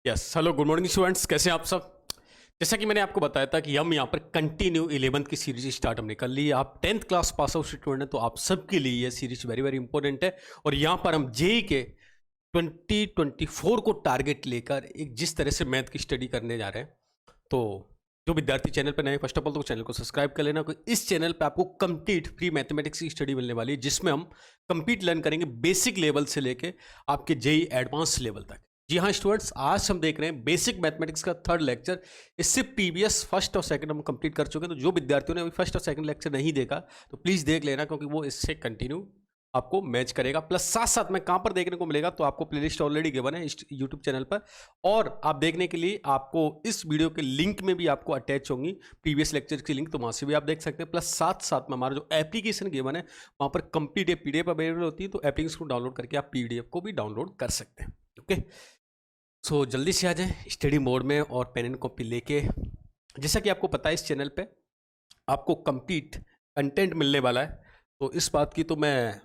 Yes hello good morning students, कैसे हैं आप सब। जैसा कि मैंने आपको बताया था कि हम यहाँ पर कंटिन्यू 11th की सीरीज स्टार्ट हमने कर ली है। आप 10th class pass out student हैं तो आप सबके लिए ये सीरीज वेरी वेरी इंपॉर्टेंट है। और यहाँ पर हम जेई के 2024 को टारगेट लेकर एक जिस तरह से मैथ की स्टडी करने जा रहे हैं, तो जो विद्यार्थी चैनल पर नए, फर्स्ट ऑफ ऑल तो चैनल को सब्सक्राइब कर लेना, क्योंकि इस चैनल पे आपको कंप्लीट फ्री मैथमेटिक्स की स्टडी मिलने वाली है, जिसमें हम कंप्लीट लर्न करेंगे बेसिक लेवल से लेके आपके जेई एडवांस लेवल तक। जी हाँ स्टूडेंट्स, आज हम देख रहे हैं बेसिक मैथमेटिक्स का थर्ड लेक्चर। इससे प्रीवियस फर्स्ट और सेकंड हम कंप्लीट कर चुके हैं, तो जो विद्यार्थियों ने अभी फर्स्ट और सेकंड लेक्चर नहीं देखा तो प्लीज़ देख लेना, क्योंकि वो इससे कंटिन्यू आपको मैच करेगा। प्लस साथ साथ में कहाँ पर देखने को मिलेगा, तो आपको प्लेलिस्ट ऑलरेडी गिवन है इस यूट्यूब चैनल पर, और आप देखने के लिए आपको इस वीडियो के लिंक में भी आपको अटैच होंगी प्रीवियस लेक्चर की लिंक, तो वहाँ से भी आप देख सकते हैं। प्लस साथ साथ में हमारा जो एप्लीकेशन गिवन है वहाँ पर कंप्लीट पीडीएफ अवेलेबल होती है, तो एप्लीकेशन को डाउनलोड करके आप पीडीएफ को भी डाउनलोड कर सकते हैं। ओके, सो जल्दी से आ जाएं स्टडी मोड में और पेन एंड कॉपी लेके। जैसा कि आपको पता है इस चैनल पे आपको कंप्लीट कंटेंट मिलने वाला है, तो इस बात की तो मैं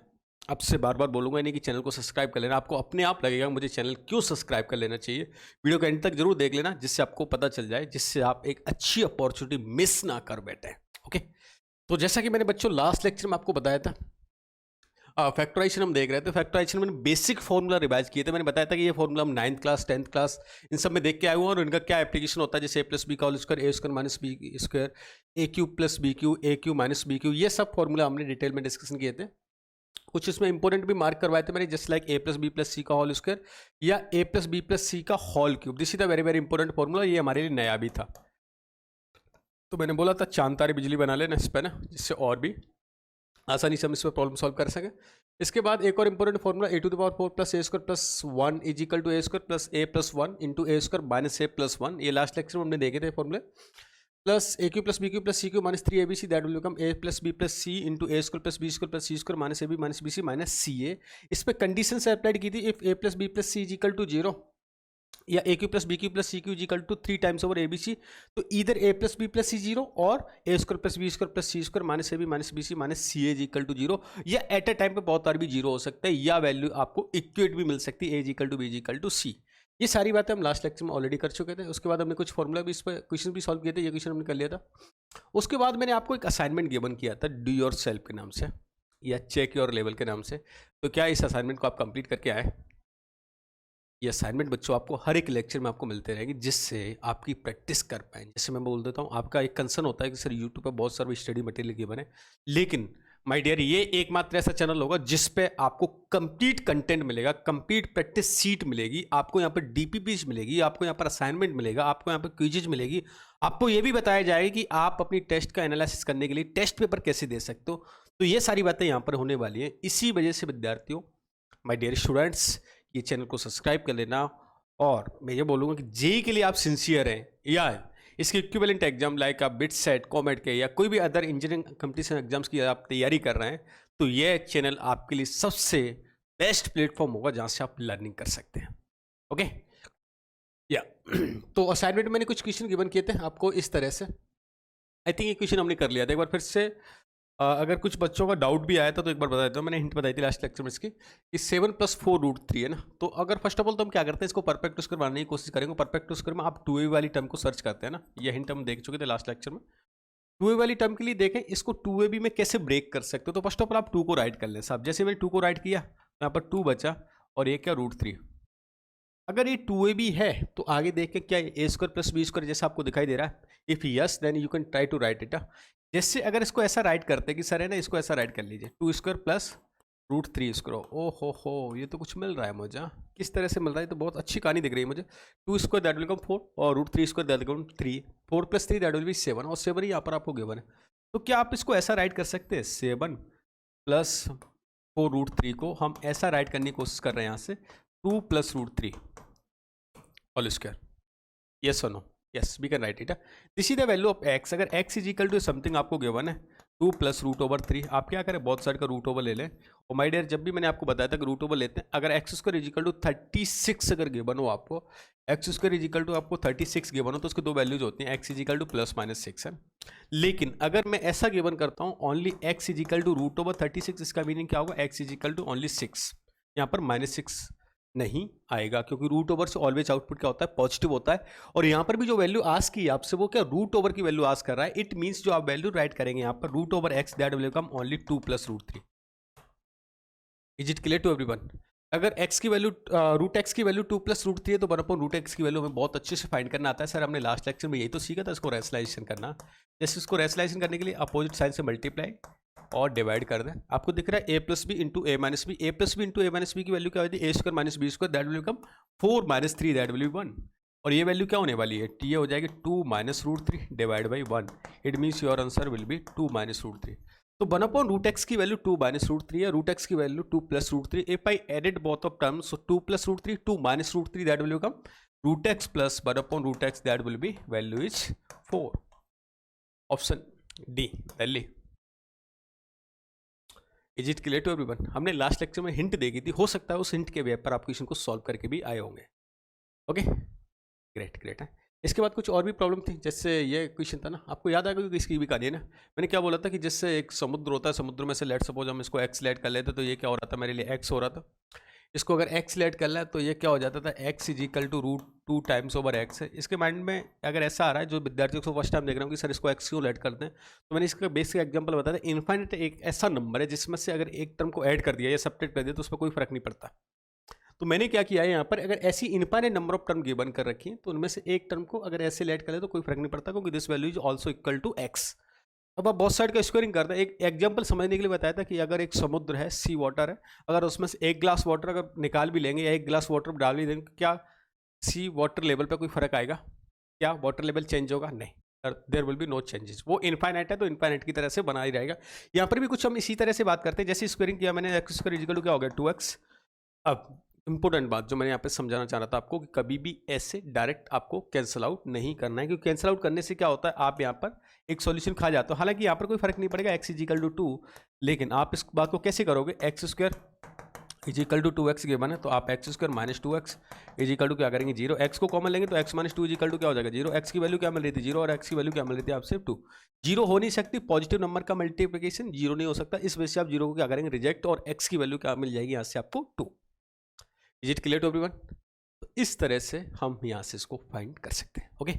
आपसे बार बार बोलूँगा नहीं कि चैनल को सब्सक्राइब कर लेना। आपको अपने आप लगेगा मुझे चैनल क्यों सब्सक्राइब कर लेना चाहिए। वीडियो के एंड तक जरूर देख लेना, जिससे आपको पता चल जाए, जिससे आप एक अच्छी अपॉर्चुनिटी मिस ना कर बैठे। ओके, तो जैसा कि मैंने बच्चों लास्ट लेक्चर में आपको बताया था, फैक्टराइजेशन हम देख रहे थे। फैक्टराइजेशन में बेसिक फॉर्मूला रिवाइज किए थे। मैंने बताया था कि ये फॉर्मूला हम 9th class 10th class in सब में देख के आए हुए हैं, और इनका क्या एप्लीकेशन होता है, जैसे ए प्लस बी का होल स्क्वायर, ए स्क्वायर माइनस बी स्क्वायर, ए क्यू प्लस बी क्यू, ए क्यू माइनस बी क्यू, ये सब फॉर्मूला हमने डिटेल में डिस्कशन किए थे। कुछ इसमें इंपॉर्टेंट भी मार्क करवाए थे मैंने, just like A plus B plus C का होल स्क्वायर या A plus B plus C का whole cube. This is the very very important formula, ये हमारे लिए नया भी था। तो मैंने बोला था चांद तारे बिजली बना लेना इस पर ना, जिससे और भी आसानी से हम इस पर प्रॉब्लम सॉल्व कर सकें। इसके बाद एक और important formula a to the power 4 plus a square plus 1 is equal to a square plus a plus 1 into a square minus A plus 1। ये लास्ट लेक्चर में हमने देखे थे फॉर्मूले। Plus a cube plus B cube plus C cube minus 3 a B c, that will become a plus B plus c into a square plus B square plus C square minus A B minus B C minus C A. इस पर condition से applied की थी, if A plus B plus C is equal to 0 या A cube plus B cube plus C cube equal to 3 times over A B C, तो इधर A plus B plus C 0 और A square plus B square plus C square minus A B minus B C minus C A equal to 0, या at a time पे बहुत बार भी 0 हो सकता है, या वैल्यू आपको इक्वेट भी मिल सकती है, A equal to B equal to C. ये सारी बातें हम लास्ट लेक्चर में ऑलरेडी कर चुके थे। उसके बाद हमने कुछ फॉर्मूला भी, इस पर क्वेश्चन भी सॉल्व किए थे, ये क्वेश्चन हमने कर लिया था। उसके बाद मैंने आपको एक असाइनमेंट गिवन किया था डू योर सेल्फ के नाम से या चेक योर लेवल के नाम से। तो क्या इस असाइनमेंट को आप कंप्लीट करके आए? ये असाइनमेंट बच्चों आपको हर एक लेक्चर में आपको मिलते रहेंगे, जिससे आपकी प्रैक्टिस कर पाएँ। जैसे मैं बोल देता हूँ, आपका एक कंसर्न होता है कि सर यूट्यूब पर बहुत सारे स्टडी मटेरियल गिवन है, लेकिन माय डियर ये एकमात्र ऐसा चैनल होगा जिस पे आपको कंप्लीट कंटेंट मिलेगा, कंप्लीट प्रैक्टिस सीट मिलेगी, आपको यहाँ पर डीपीपीज मिलेगी, आपको यहाँ पर असाइनमेंट मिलेगा, आपको यहाँ पर क्विजेज मिलेगी, आपको ये भी बताया जाएगा कि आप अपनी टेस्ट का एनालिसिस करने के लिए टेस्ट पेपर कैसे दे सकते हो। तो ये सारी बातें यहाँ पर होने वाली हैं। इसी वजह से विद्यार्थियों, माय डियर स्टूडेंट्स, ये चैनल को सब्सक्राइब कर लेना। और मैं ये बोलूँगा कि जेई के लिए आप सिंसियर हैं या इसके इक्विवेलेंट एग्जाम लाइक आप बिट सेट, कॉमेट के या कोई भी अदर इंजीनियरिंग कंपटीशन एग्जाम्स की आप तैयारी कर रहे हैं, तो ये चैनल आपके लिए सबसे बेस्ट प्लेटफॉर्म होगा जहाँ से आप लर्निंग कर सकते हैं। ओके या तो असाइनमेंट में मैंने कुछ क्वेश्चन गिवन किए थे आपको इस तरह से। आई थिंक ये क्वेश्चन हमने कर लिया था। एक बार फिर से अगर कुछ बच्चों का डाउट भी आया था तो एक बार बता देता हूँ। मैंने हिंट बताई थी लास्ट लेक्चर में इसकी कि 7 + 4√3 है ना। तो अगर फर्स्ट ऑफ ऑल तो हम क्या करते हैं, इसको परफेक्ट स्क्वायर बनाने की कोशिश करेंगे। परफेक्ट स्क्वायर में आप 2a वाली टर्म को सर्च करते हैं ना, ये हिंट हम देख चुके थे लास्ट लेक्चर में। 2a वाली टर्म के लिए देखें इसको 2ab में कैसे ब्रेक कर सकते हो। तो फर्स्ट ऑफ ऑल आप 2 को राइट कर लें साहब। जैसे मैंने 2 को राइट किया, यहाँ पर 2 बचा और ये क्या √3। अगर ये 2ab है तो आगे देखें क्या a square plus B square जैसा आपको दिखाई दे रहा है। If yes then you can try to write it. जैसे अगर इसको ऐसा राइट करते हैं कि सर है ना, इसको ऐसा राइट कर लीजिए 2 स्क्वायर प्लस √3 स्क्वायर। ओ हो, ये तो कुछ मिल रहा है मुझे। किस तरह से मिल रहा है, तो बहुत अच्छी कहानी दिख रही है मुझे। 2 स्क्वायर दैट विल बिकम 4 और √3 square that will become 3, 4 + 3 that will B 7, और 7 ही यहाँ पर आपको गिवन है। तो क्या आप इसको ऐसा राइट कर सकते हैं, 7 + 4√3 को हम ऐसा राइट करने की कोशिश कर रहे हैं यहाँ से 2 + √3 होल स्क्वायर। यस और no? Yes, we can write it. This is the value of x। अगर x is equal to something आपको गिवन है 2 + √3, आप क्या करें, बहुत साइड का रूट ओवर ले लें। और माय डियर जब भी मैंने आपको बताया था कि रूट ओवर लेते हैं, अगर x² इज इक्वल टू 36 अगर गिवन हो आपको, x² इज इक्वल टू आपको 36 गिवन हो, तो उसके दो वैल्यूज होती हैं, x इज इक्वल टू +-6 है। लेकिन अगर मैं ऐसा गिवन करता हूँ only x is equal to √36, इसका मीनिंग क्या होगा, x is equal to only 6, यहाँ पर -6 नहीं आएगा, क्योंकि रूट ओवर से ऑलवेज आउटपुट क्या होता है, पॉजिटिव होता है। और यहाँ पर भी जो वैल्यू आस्क की आपसे वो क्या रूट ओवर की वैल्यू आस्क कर रहा है। इट मीन्स जो आप वैल्यू राइट करेंगे यहाँ पर root over x that will become only 2 + √3। Is it clear to everyone? अगर x की वैल्यू रूट एक्स की वैल्यू 2 + √3 है तो 1/√x की वैल्यू हमें बहुत अच्छे से फाइंड करना आता है। सर हमने लास्ट लेक्चर में यही तो सीखा था, इसको रेशनलाइजेशन करना। जैसे इसको रेशनलाइजेशन करने के लिए अपोजिट साइन से मल्टीप्लाई और डिवाइड कर दें। आपको दिख रहा है a + b × a - b। a + b × a - b की वैल्यू क्या होती है, a² - b² that will become 4 - 3 that will B 1। और ये वैल्यू क्या होने वाली है, ये हो जाएगी 2 - √3 divide by 1। It means your answer will be 2 - √3। तो 1/√x की वैल्यू 2 - √3 है, √x की value 2 + √3। If I added both of terms, so 2 + √3 2 - √3 that will become √x + 1/√x that will be value is 4। Option D Delhi. Is it clear to everyone? हमने last lecture में hint देखी थी, हो सकता है उस हिंट के वे पर आप क्वेश्चन को सॉल्व करके भी आए होंगे। ओके ग्रेट ग्रेट है। इसके बाद कुछ और भी प्रॉब्लम थी, जैसे ये क्वेश्चन था ना, आपको याद आएगा कि इसकी भी कहानी है ना। मैंने क्या बोला था कि जैसे एक समुद्र होता है, समुद्र में से लेट सपोज हम इसको एक्स लेट कर लेते तो ये क्या हो रहा था, मेरे लिए एक्स हो रहा था। इसको अगर एक्स लेट कर ले तो ये क्या हो जाता था, एक्स = √2 टाइम्स ओवर एक्स है। इसके माइंड में अगर ऐसा आ रहा है, जो विद्यार्थियों को फर्स्ट टाइम देख रहा हूँ कि सर इसको एक्स क्यों लेट करते हैं, तो मैंने इसका बेसिक एग्जांपल बताया था। इनफाइनाइट एक ऐसा नंबर है जिसमें से अगर एक टर्म को ऐड कर दिया या सब्ट्रैक्ट कर दिया तो उसमें कोई फर्क नहीं पड़ता। तो मैंने क्या किया है यहाँ पर, अगर ऐसी infinite number of term given कर रखी है तो उनमें से एक टर्म को अगर ऐसे लेट करें तो कोई फर्क नहीं पड़ता, क्योंकि this value is also equal to x. अब आप बहुत साइड का स्क्वायरिंग करते हैं। एक एग्जांपल समझने के लिए बताया था कि अगर एक समुद्र है, सी वाटर है, अगर उसमें से एक ग्लास वाटर अगर निकाल भी लेंगे या एक ग्लास वाटर डाल भी देंगे, क्या सी वाटर लेवल पे कोई फर्क आएगा? क्या वाटर लेवल चेंज होगा? नहीं, there will be no changes. वो इनफाइनाइट है तो इनफाइनाइट की तरह से बना ही रहेगा। यहाँ पर भी कुछ हम इसी तरह से बात करते हैं, जैसे स्क्वायरिंग किया मैंने, x² = क्या हो गया 2x। अब इंपॉर्टेंट बात जो मैंने यहाँ पे समझाना चाह रहा था आपको, कि कभी भी ऐसे डायरेक्ट आपको कैंसिल आउट नहीं करना है, क्योंकि कैंसिल आउट करने से क्या होता है, आप यहाँ पर एक सॉल्यूशन खा जाते हो। हालांकि यहाँ पर कोई फर्क नहीं पड़ेगा, x = 2, लेकिन आप इस बात को कैसे करोगे, x² = 2x गिवन है तो आप x² - 2x = क्या करेंगे 0। x को कॉमन लेंगे तो x - 2 = क्या हो जाएगा 0। x की वैल्यू क्या मिल रही थी 0 और x की वैल्यू क्या मिल रही थी आपसे 2। 0 हो नहीं सकती, पॉजिटिव नंबर का मल्टीप्लिकेशन 0 नहीं हो सकता, इस वजह से आप 0 को क्या करेंगे रिजेक्ट, और x की वैल्यू क्या मिल जाएगी यहाँ से आपको 2। Is it clear to everyone? तो इस तरह से हम यहाँ से इसको फाइंड कर सकते हैं। ओके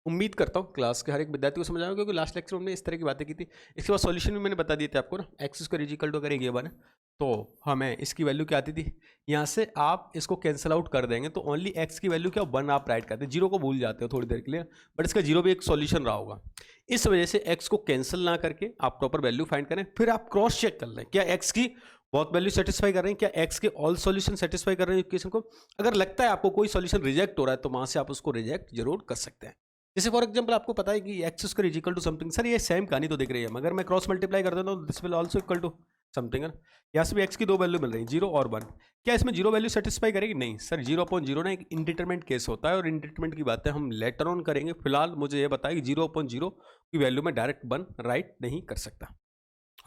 उम्मीद करता हूँ क्लास के हर एक विद्यार्थी को समझ आएगा, क्योंकि लास्ट लेक्चर में हमने इस तरह की बातें की थी। इसके बाद सॉल्यूशन भी मैंने बता दिए थे आपको ना, x² = अगर ये वन है तो हमें इसकी वैल्यू क्या आती थी, यहाँ से आप इसको कैंसिल आउट कर देंगे तो ओनली x की वैल्यू क्या 1 आप राइट करते हैं, 0 को भूल जाते हो थोड़ी देर के लिए, बट इसका 0 भी एक सॉल्यूशन रहा होगा। इस वजह से x को कैंसिल ना करके आप प्रॉपर वैल्यू फाइंड करें, फिर आप क्रॉस चेक कर लें क्या x की बहुत वैल्यू सेटिस्फाई कर रहे हैं, क्या x के ऑल सॉल्यूशन सेटिस्फाई कर रहे हैं इक्वेशन को। अगर लगता है आपको कोई सॉल्यूशन रिजेक्ट हो रहा है तो वहां से आप उसको रिजेक्ट जरूर कर सकते हैं। जैसे फॉर एग्जांपल आपको पता है कि x² = समथिंग, सर ये सेम कहानी तो दिख रही है, मगर मैं क्रॉस मल्टीप्लाई कर देता हूँ this will also equal to something है। यहाँ से भी x की 2 वैल्यू मिल रही है 0 और 1, क्या इसमें 0 वैल्यू सेटिस्फाई करेगी? नहीं सर, 0/0 ना एक इंडिटरमिनेट केस होता है, और इंडिटरमिनेट की बातें हम लेटर ऑन करेंगे। फिलहाल मुझे ये बताया कि 0/0 की वैल्यू में डायरेक्ट 1 राइट नहीं कर सकता।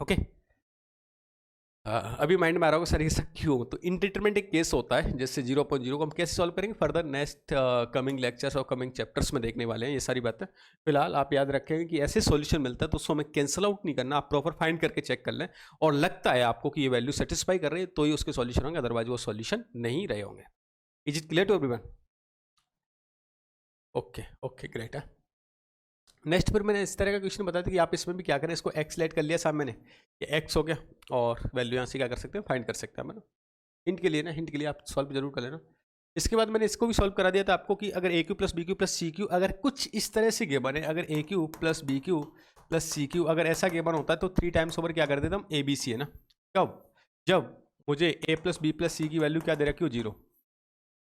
ओके अभी माइंड में आ रहा होगा सर ये सब क्यों, तो इंडिटरमिनेट एक केस होता है, जैसे 0/0 को हम कैसे सॉल्व करेंगे फर्दर नेक्स्ट कमिंग लेक्चर्स और कमिंग चैप्टर्स में देखने वाले हैं ये सारी बातें। फिलहाल आप याद रखेंगे कि ऐसे सॉल्यूशन मिलता है तो उसको हमें कैंसिल आउट नहीं करना, आप प्रॉपर फाइंड करके चेक कर लें, और लगता है आपको कि ये वैल्यू सेटिस्फाई कर रही है तो ही उसके सॉल्यूशन होंगे, अदरवाइज वो सॉल्यूशन नहीं रहे होंगे। Is it clear to everyone? Okay okay great है। नेक्स्ट फिर मैंने इस तरह का क्वेश्चन बताया था कि आप इसमें भी क्या करें, इसको x लेट कर लिया सामने मैंने, ये x हो गया, और वैल्यू यहाँ से क्या कर सकते हैं फाइंड कर सकते हैं। मैंने हिंट के लिए ना, हिंट के लिए आप सॉल्व जरूर कर लेना। इसके बाद मैंने इसको भी सॉल्व करा दिया था आपको कि अगर AQ + BQ + CQ अगर कुछ इस तरह से गिवन है, अगर AQ + BQ + CQ अगर ऐसा गिवन होता है तो 3 टाइम्स ओवर क्या कर देते हम ABC है ना। कब? जब मुझे A + B + C की वैल्यू क्या दे रखी हो 0।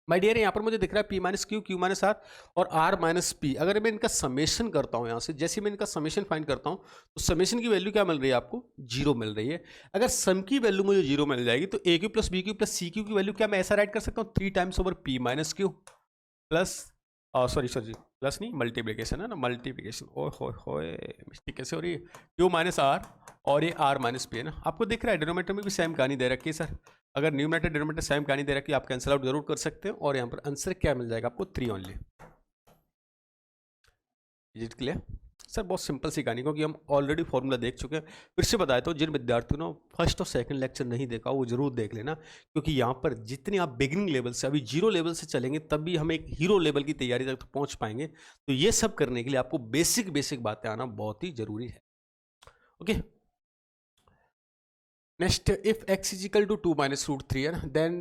माय डियर यहाँ पर मुझे दिख रहा है P - Q, Q - R और R - P। अगर मैं इनका समेशन करता हूँ यहाँ से, जैसे मैं इनका समेशन फाइंड करता हूँ तो समेशन की वैल्यू क्या मिल रही है आपको 0 मिल रही है। अगर सम की वैल्यू मुझे 0 मिल जाएगी तो AQ + BQ + CQ की वैल्यू क्या मैं ऐसा राइट कर सकता हूँ 3 times over P - Q plus sorry plus नहीं मल्टीप्लिकेशन है ना, मल्टीप्लिकेशन ओ हो मिस्टेक कैसे हो रही है, Q - R और ये R - P है ना। आपको दिख रहा है डिनोमिनेटर में भी सेम कहानी दे रखी है सर, अगर न्यूमरेटर डिनोमिनेटर सेम कहानी दे रखी है आप कैंसिल आउट जरूर कर सकते हैं, और यहाँ पर आंसर क्या मिल जाएगा आपको 3 only. Is it clear? Sir बहुत सिंपल सी कहानी, क्योंकि हम ऑलरेडी फॉर्मूला देख चुके हैं। फिर से बताया तो जिन विद्यार्थियों ने फर्स्ट और सेकंड लेक्चर नहीं देखा वो जरूर देख लेना, क्योंकि यहाँ पर जितनी आप बिगिनिंग लेवल से, अभी जीरो लेवल से चलेंगे तब भी हम एक हीरो लेवल की तैयारी तक तो पहुँच पाएंगे। तो ये सब करने के लिए आपको बेसिक बेसिक बातें आना बहुत ही जरूरी है। Okay, next, if x is equal to 2 minus root 3 है, then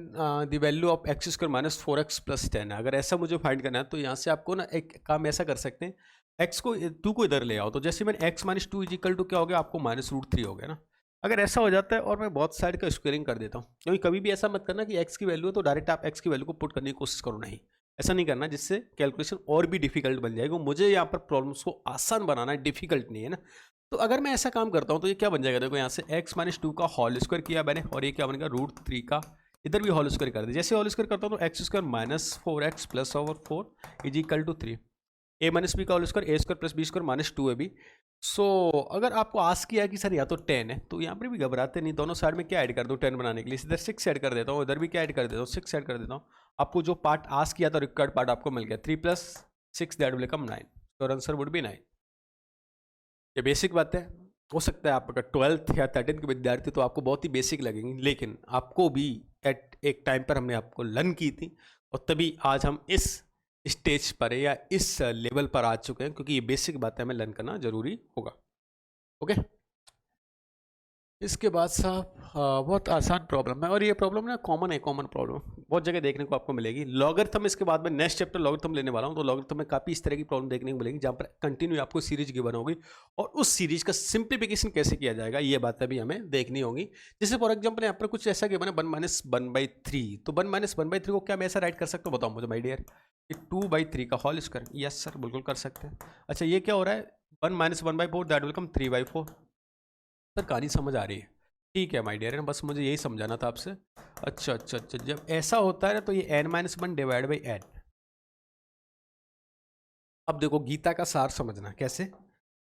the value of x square minus 4x plus 10 है। अगर ऐसा मुझे फाइंड करना है तो यहाँ से आपको ना एक काम ऐसा कर सकते हैं, x को 2 को इधर ले आओ, तो जैसे मैंने x minus 2 is equal to क्या हो गया आपको माइनस रूट 3 हो गया ना। अगर ऐसा हो जाता है और मैं बहुत साइड का स्क्वेयरिंग कर देता हूँ, क्योंकि कभी भी ऐसा मत करना कि x की वैल्यू है तो डायरेक्ट आप x की वैल्यू को पुट करने की कोशिश करो, नहीं, ऐसा नहीं करना, जिससे कैलकुलेशन और भी डिफिकल्ट बन जाएगा। मुझे यहाँ पर प्रॉब्लम्स को आसान बनाना है, डिफिकल्ट नहीं है ना। तो अगर मैं ऐसा काम करता हूँ तो ये क्या बन जाएगा, देखो यहाँ से x माइनस 2 का होल स्क्वायर किया मैंने, और ये क्या बनेगा रूट 3 का, इधर भी होल स्क्वायर कर दिया। जैसे होल स्क्वायर करता हूँ तो x square minus 4x plus over 4 is equal to 3, a minus B का होल स्क्वायर, ए square plus B square minus 2 है भी। सो अगर आपको आस्क किया कि सर या तो 10 है, तो यहाँ पर भी घबराते नहीं, दोनों साइड में क्या ऐड कर दूँ 10 बनाने के लिए, इधर 6 ऐड कर देता हूँ, इधर भी क्या ऐड कर देता हूँ 6 ऐड कर देता हूँ। आपको जो पार्ट आस्क किया था रिक्वायर्ड पार्ट आपको मिल गया, 3 plus 6 that will become 9, your answer would B 9। ये बेसिक बात है, हो सकता है आप अगर 12th या 13th के विद्यार्थी तो आपको बहुत ही बेसिक लगेंगी, लेकिन आपको भी एट एक टाइम पर हमने आपको लर्न की थी, और तभी आज हम इस स्टेज पर या इस लेवल पर आ चुके हैं, क्योंकि ये बेसिक बातें हमें लर्न करना जरूरी होगा। ओके, इसके बाद साहब बहुत आसान प्रॉब्लम है, और ये प्रॉब्लम ना कॉमन है, कॉमन प्रॉब्लम बहुत जगह देखने को आपको मिलेगी। लॉगरिथम इसके बाद में नेक्स्ट चैप्टर लॉगरिथम लेने वाला हूँ, तो लॉगरिथम में काफ़ी इस तरह की प्रॉब्लम देखने को मिलेगी, जहाँ पर कंटिन्यू आपको सीरीज गिवन होगी, और उस सीरीज का सिंप्लीफिकेशन कैसे किया जाएगा ये बातें भी हमें देखनी होगी। जैसे फॉर एग्जाम्पल यहाँ पर कुछ ऐसा गिवन है 1 माइनस 1/3, तो 1 माइनस 1/3 को क्या मैं ऐसा राइट कर सकता हूँ, बताओ मुझे माय डियर, कि 2/3 का होल स्क्वायर। यस सर बिल्कुल कर सकते हैं। अच्छा ये क्या हो रहा है 1 minus 1/4 that will come 3/4। Sir कहानी समझ आ रही है, ठीक है माय डियर, बस मुझे यही समझाना था आपसे। अच्छा अच्छा अच्छा, जब ऐसा होता है ना तो ये n-1 डिवाइड बाई n। अब देखो गीता का सार समझना कैसे,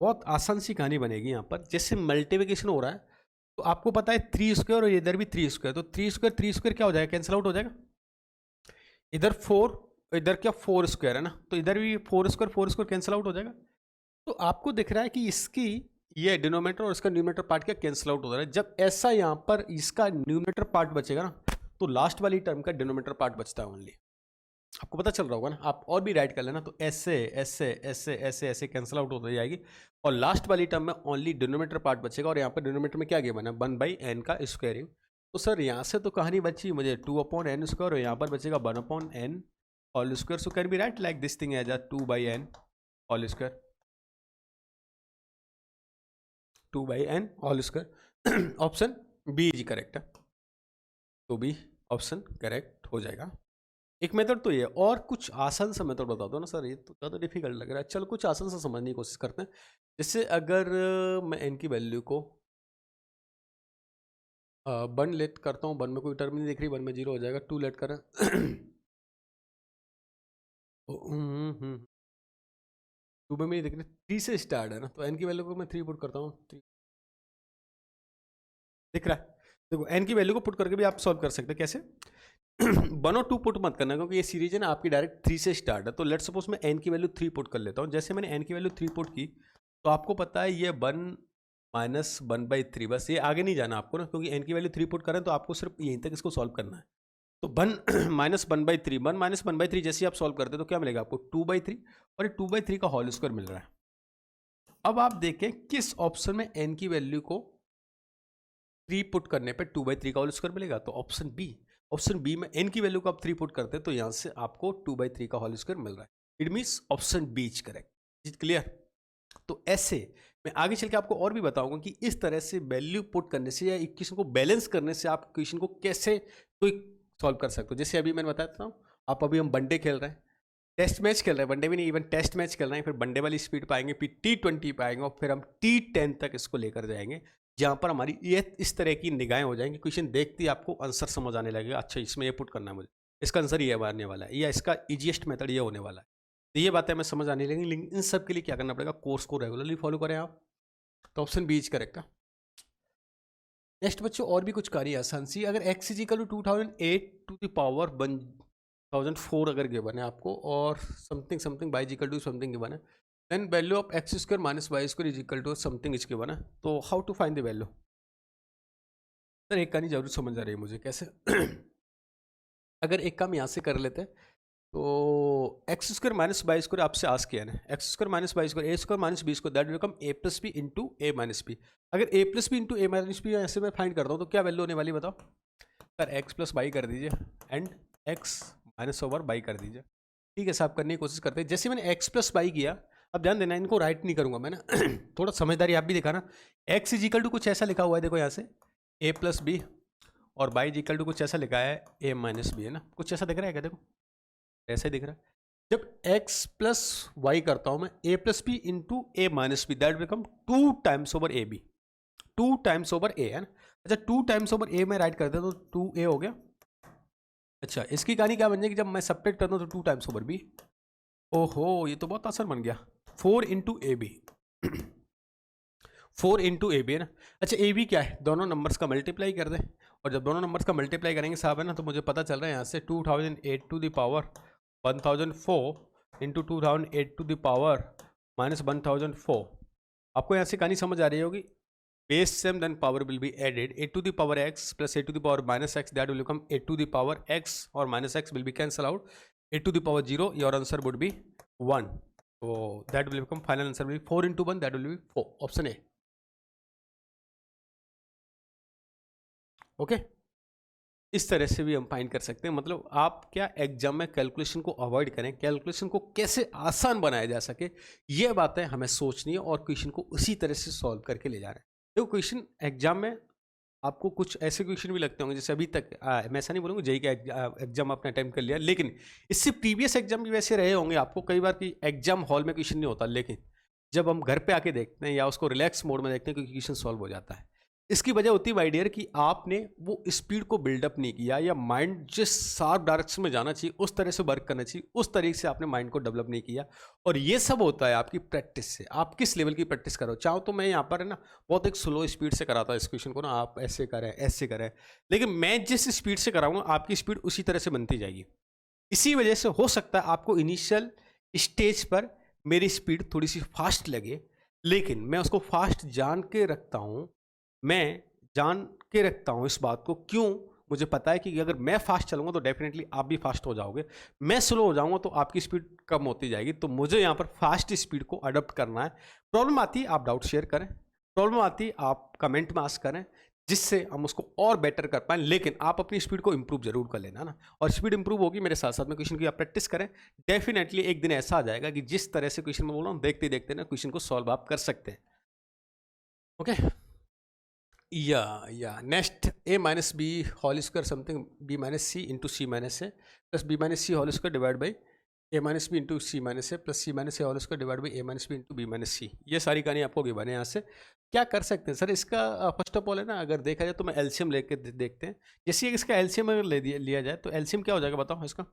बहुत आसान सी कहानी बनेगी यहाँ पर। जैसे मल्टीप्लिकेशन हो रहा है तो आपको पता है 3 स्क्वायर और इधर भी 3 स्क्वायर, तो 3 स्क्वायर क्या हो जाएगा, कैंसिल आउट हो जाएगा। इधर 4, इधर क्या 4 स्क्वायर है ना, तो इधर भी 4 स्क्वायर कैंसिल आउट हो जाएगा। तो आपको दिख रहा है कि इसकी ये डिनोमीटर और इसका न्यूमरेटर पार्ट क्या कैंसिल आउट हो रहा है। जब ऐसा यहाँ पर इसका न्यूमरेटर पार्ट बचेगा ना, तो लास्ट वाली टर्म का डिनोमीटर पार्ट बचता है ओनली। आपको पता चल रहा होगा ना, आप और भी राइट कर लेना, तो ऐसे ऐसे ऐसे ऐसे ऐसे कैंसिल आउट होती जाएगी, और लास्ट वाली टर्म में ओनली डिनोमीटर पार्ट बचेगा। और यहाँ पर डिनोमीटर में क्या गिवन है 1/n का स्क्वायरिंग। तो सर यहाँ से तो कहानी बची मुझे 2/n स्क्वायर, और यहाँ पर बचेगा 1/n whole square. So can be write like this thing as 2/n whole square, 2/n whole square. Option B is correct है, तो बी ऑप्शन करेक्ट हो जाएगा। एक मेथड तो ये, और कुछ आसान सा मेथड बता दो ना सर, ये तो ज़्यादा डिफिकल्ट लग रहा है। चलो कुछ आसान सा समझने की कोशिश करते हैं। जैसे अगर मैं n की वैल्यू को 1 लेट करता हूँ, 1 में कोई टर्म नहीं दिख रही, 1 में 0 हो जाएगा। 2 लेट करें 2 में नहीं दिख रही, 3 से स्टार्ट है ना, तो n की वैल्यू को मैं 3 पुट करता हूँ, 3 दिख रहा है। देखो n की वैल्यू को पुट करके भी आप सॉल्व कर सकते हैं, कैसे 1 और 2 पुट मत करना, क्योंकि ये सीरीज है ना आपकी डायरेक्ट 3 से स्टार्ट है। तो लेट्स सपोज मैं n की वैल्यू 3 पुट कर लेता हूँ। जैसे मैंने n की वैल्यू 3 पुट की, तो आपको पता है ये 1 माइनस 1/3, बस ये आगे नहीं जाना आपको ना, क्योंकि n की वैल्यू 3 पुट करें तो आपको सिर्फ यहीं तक इसको सॉल्व करना है। तो 1 माइनस 1/3, 1 माइनस 1/3 जैसे आप सॉल्व करते हैं तो क्या मिलेगा आपको 2/3, और ये 2/3 का होल स्क्वायर मिल रहा है। अब आप देखें किस ऑप्शन में n की वैल्यू को 3 पुट करने पे 2/3 का होल स्क्वायर मिलेगा, तो ऑप्शन बी। ऑप्शन बी में n की वैल्यू को आप 3 पुट करते हैं तो यहाँ से आपको 2/3 का होल स्क्वायर मिल रहा है। It means option B is correct. Is clear. तो ऐसे मैं आगे चल के आपको और भी बताऊंगा कि इस तरह से वैल्यू पुट करने से या इक्वेशन को बैलेंस करने से आप इक्वेशन को कैसे कोई सॉल्व कर सकते हो। जैसे अभी मैंने बताया था, आप अभी हम वनडे खेल रहे हैं, टेस्ट मैच खेल रहे हैं, वनडे भी नहीं इवन टेस्ट मैच खेल रहे हैं, फिर वनडे वाली स्पीड पाएंगे, फिर T20 पाएंगे, और फिर हम T10 तक इसको लेकर जाएंगे, जहाँ पर हमारी ये इस तरह की निगाहें हो जाएंगी, क्वेश्चन देखते ही आपको आंसर समझ आने लगेगा, अच्छा इसमें ये पुट करना है मुझे, इसका आंसर ये आने वाला है, या इसका ईजीएस्ट मेथड ये होने वाला है। तो ये बातें हमें समझ आने लगेंगी, लेकिन इन सब के लिए क्या करना पड़ेगा, कोर्स को रेगुलरली फॉलो करें आप। तो ऑप्शन बी इज करेक्ट है। नेक्स्ट बच्चों और भी कुछ कार्य आसान सी, अगर x is equal to 2008 to the power 1004 अगर गिवन है आपको, और something something by equal to something given है, then value of x square minus Y square is equal to something is given है। तो how to find the value? Sir एक का नहीं जरूर समझ आ रही है मुझे कैसे। अगर एक काम यहाँ से कर लेते हैं तो x square minus Y square आपसे आस्क किया ना, x square minus Y square A square minus b square that will become a plus B into A minus b. अगर a plus B into A minus b ऐसे मैं find करता हूँ तो क्या वैल्यू होने वाली बताओ? सर एक्स प्लस वाई कर दीजिए and x minus over y कर दीजिए। ठीक है साहब, करने की कोशिश करते हैं। जैसे मैंने एक्स प्लस वाई किया, अब ध्यान देना इनको राइट नहीं करूंगा मैं ना। थोड़ा समझदारी आप भी दिखाना। एक्स इज इक्वल टू कुछ ऐसा लिखा हुआ है, देखो यहाँ से ए प्लस बी, और बाई इज इक्वल टू कुछ ऐसा लिखा है ए माइनस बी, है ना? कुछ ऐसा दिख रहा है क्या? देखो ऐसा ही दिख रहा है। जब एक्स प्लस वाई करता हूं मैं A plus B into A minus B that become 2 times over A B, 2 times over A, है ना? अच्छा 2 टाइम्स ओवर ए में राइट करते हैं तो 2 ए हो गया। अच्छा इसकी कहानी क्या बन जाएगी जब मैं सब्ट्रैक्ट करता हूँ तो 2 टाइम्स ओवर बी। ओहो ये तो बहुत आसान बन गया, 4 into a b. 4 into a b, है ना? अच्छा ए बी क्या है? दोनों नंबर्स का मल्टीप्लाई कर दें, और जब दोनों नंबर्स का मल्टीप्लाई करेंगे साहब, है ना, तो मुझे पता चल रहा है यहाँ से 2008 to the power 1004 into 2008 to the power minus 1004। आपको यहाँ से कहानी समझ आ रही होगी। Base same then power will be added, A to the power X plus A to the power minus X that will become A to the power X, और minus X will be cancel out, A to the power 0, your answer would be 1। तो that will become final answer will be 4 into 1 that will B 4, option A. Okay इस तरह से भी हम find कर सकते हैं। मतलब आप क्या एग्जाम में कैलकुलेशन को अवॉइड करें, कैलकुलेशन को कैसे आसान बनाया जा सके, ये बातें हमें सोचनी है और क्वेश्चन को उसी तरह से सॉल्व करके ले जाना है। देखो क्वेश्चन एग्जाम में आपको कुछ ऐसे क्वेश्चन भी लगते होंगे जैसे अभी तक मैं ऐसा नहीं बोलूँगा जेई का एग्जाम आपने अटेम्प्ट कर लिया, लेकिन इससे प्रीवियस एग्जाम भी वैसे रहे होंगे आपको कई बार कि एग्जाम हॉल में क्वेश्चन नहीं होता, लेकिन जब हम घर पे आके देखते हैं या उसको रिलैक्स मोड में देखते हैं क्योंकि क्वेश्चन सॉल्व हो जाता है। इसकी वजह होती है माय डियर कि आपने वो स्पीड को बिल्डअप नहीं किया, या माइंड जिस शार्प डायरेक्शन में जाना चाहिए उस तरह से वर्क करना चाहिए उस तरीके से आपने माइंड को डेवलप नहीं किया। और ये सब होता है आपकी प्रैक्टिस से। आप किस लेवल की प्रैक्टिस करो, चाहो तो मैं यहाँ पर है ना बहुत एक स्लो स्पीड से कराता इस क्वेश्चन को ना, आप ऐसे करें ऐसे करें, लेकिन मैं जिस स्पीड से कराऊंगा आपकी स्पीड उसी तरह से बनती जाएगी। इसी वजह से हो सकता है आपको इनिशियल स्टेज पर मेरी स्पीड थोड़ी सी फास्ट लगे, लेकिन मैं उसको फास्ट जान के रखता हूँ। मैं जान के रखता हूँ इस बात को, क्यों? मुझे पता है कि अगर मैं फास्ट चलूंगा तो डेफिनेटली आप भी फास्ट हो जाओगे, मैं स्लो हो जाऊंगा तो आपकी स्पीड कम होती जाएगी। तो मुझे यहाँ पर फास्ट स्पीड को अडॉप्ट करना है। प्रॉब्लम आती है आप डाउट शेयर करें, प्रॉब्लम आती है आप कमेंट में आस्क करें, जिससे हम उसको और बेटर कर पाएं। लेकिन आप अपनी स्पीड को इंप्रूव जरूर कर लेना ना, और स्पीड इंप्रूव होगी मेरे साथ साथ में क्वेश्चन की आप प्रैक्टिस करें। डेफिनेटली एक दिन ऐसा आ जाएगा कि जिस तरह से क्वेश्चन में बोल रहा हूँ देखते देखते ना क्वेश्चन को सॉल्व आप कर सकते हैं। ओके या next A minus B whole square something B minus C into C minus A plus B minus C whole square divide by A minus B into C minus A plus C minus A whole square divide by A minus B into B minus C. ये सारी कहानी आपको given है। यहाँ से क्या कर सकते हैं सर इसका? फर्स्ट ऑफ ऑल है ना, अगर देखा जाए तो मैं एलसीएम लेके देखते हैं। जैसे इसका एलसीएम अगर लिया जाए तो एलसीएम क्या हो जाएगा बताओ? इसका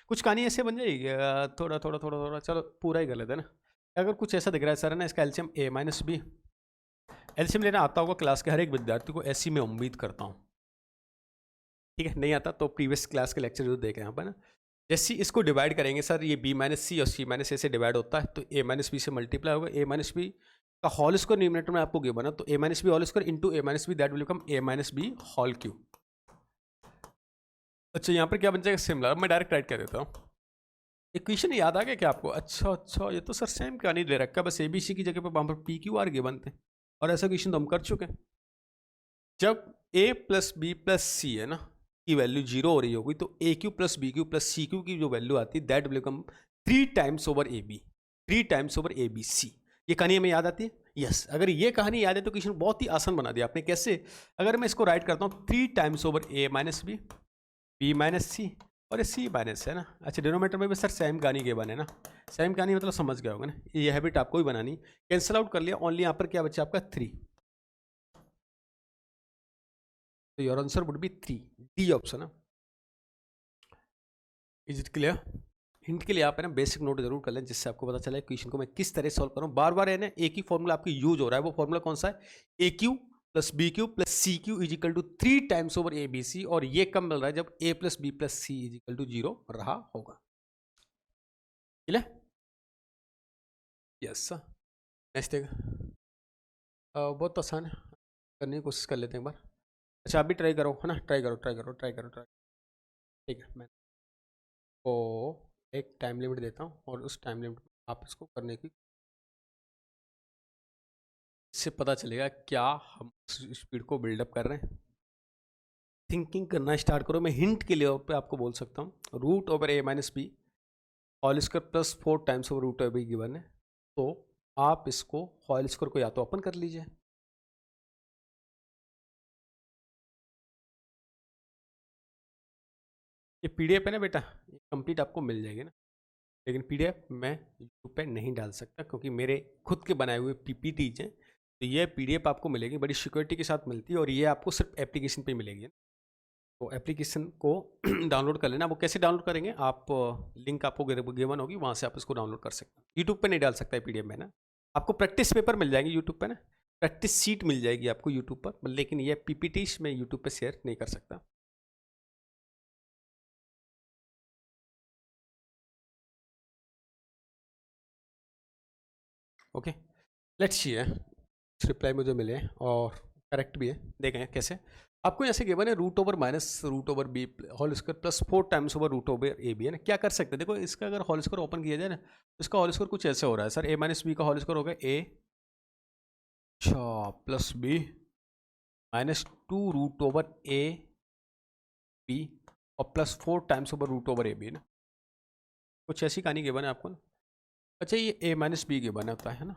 कुछ कहानी ऐसे बन जाएगी, थोड़ा थोड़ा थोड़ा थोड़ा, चलो पूरा ही कर लेते हैं ना। अगर कुछ ऐसा दिख रहा है सर है ना, इसका एलसीएम ए माइनस बी, एलसीएम लेना आता होगा क्लास के हर एक विद्यार्थी को, ऐसी मैं उम्मीद करता हूँ। ठीक है, नहीं आता तो प्रीवियस क्लास के लेक्चर जो देखें यहाँ पर ना। जैसे इसको डिवाइड करेंगे सर, ये बी माइनस सी और सी माइनस ए से डिवाइड होता है, तो ए माइनस बी से मल्टीप्लाई होगा। ए माइनस बी का होल स्क्वायर न्यूमरेटर में आपको गिवन बना, तो A minus B whole square into A minus B that will become A minus B whole cube. अच्छा यहाँ पर क्या बन जाएगा? सिमिलर। मैं डायरेक्ट राइट कर देता हूँ। इक्वेशन याद आ गया क्या आपको? अच्छा ये तो सर सेम कहानी दे रखा है, बस ए बी सी की जगह पर वहाँ पर पी क्यू आर गिवन थे, और ऐसा क्वेश्चन तो हम कर चुके हैं। जब a plus B plus C है ना की वैल्यू 0 हो रही होगी, तो A cube plus B cube plus C cube की जो वैल्यू आती है that will become 3 times over A B, 3 times over A B C. ये कहानी हमें याद आती है? यस अगर ये कहानी याद है तो क्वेश्चन बहुत ही आसान बना दिया आपने। कैसे? अगर मैं इसको राइट करता हूँ 3 टाइम्स ओवर ए माइनस बी, बी माइनस सी, और ये सी माइनस है ना। अच्छा डिनोमीटर में भी सर सेम कहानी के बने ना, सेम कहानी मतलब समझ गया होगा ना, ये हैबिट आपको भी बनानी। कैंसिल आउट कर लिया, ओनली यहाँ पर क्या बचा आपका 3, तो your answer would be 3, D option है। Is it clear? हिंट के लिए आप है ना बेसिक नोट जरूर कर लें, जिससे आपको पता चले क्वेश्चन को मैं किस तरह सॉल्व करूं। बार बार है ना एक ही फॉर्मूला आपकी यूज हो रहा है, वो फॉर्मूला कौन सा है? A cube plus B cube plus C cube is equal to 3 times over A B C, और ये कब मिल रहा है? जब A plus B plus C is equal to 0 रहा होगा। क्लियर? यस नेक्स्ट बहुत आसान है, करने की कोशिश कर लेते हैं एक बार। अच्छा आप भी ट्राई करो, है ना, ट्राई करो ट्राई करो ट्राई करो ट्राई। ठीक है, मैं को एक टाइम लिमिट देता हूँ और उस टाइम लिमिट आप इसको करने की, इससे पता चलेगा क्या हम स्पीड को बिल्डअप कर रहे हैं। थिंकिंग करना स्टार्ट करो। मैं हिंट के लिए पे आपको बोल सकता हूँ रूट ओवर ए minus B whole square plus 4 times over root over b given है, तो आप इसको होल स्क्वायर को या तो ओपन कर लीजिए, ये पीडीएफ है ना बेटा, ये कंप्लीट आपको मिल जाएगी ना, लेकिन पीडीएफ मैं यूट्यूब पे नहीं डाल सकता क्योंकि मेरे खुद के बनाए हुए पीपीटीज हैं, तो ये पीडीएफ आपको मिलेगी, बड़ी सिक्योरिटी के साथ मिलती है और ये आपको सिर्फ एप्लीकेशन पे मिलेगी। तो एप्लीकेशन को डाउनलोड कर लेना। वो कैसे डाउनलोड करेंगे आप, लिंक आपको गिवन होगी, वहाँ से आप इसको डाउनलोड कर सकते हैं। यूट्यूब पे नहीं डाल सकता है पीडीएफ में ना, आपको प्रैक्टिस पेपर मिल जाएंगे यूट्यूब पे ना, प्रैक्टिस सीट मिल जाएगी आपको यूट्यूब पर, लेकिन ये पीपीटी मैं यूट्यूब पे शेयर नहीं कर सकता। ओके लेट्स सी है, रिप्लाई मुझे मिले हैं और करेक्ट भी है, देखें कैसे। आपको यहाँ से गिवन है root over minus root over b whole square plus 4 times over root over ए बी है ना। क्या कर सकते हैं, देखो इसका अगर होल स्क्वायर ओपन किया जाए ना, तो इसका होल स्क्वायर कुछ ऐसे हो रहा है सर, ए माइनस बी का होल स्क्वायर होगा ए अच्छा plus B minus 2 root over ए बी और plus 4 times over root over ए बी ना, कुछ ऐसी कहानी गिवन है आपको ना। अच्छा ये ए माइनस बी गिवन होता है ना,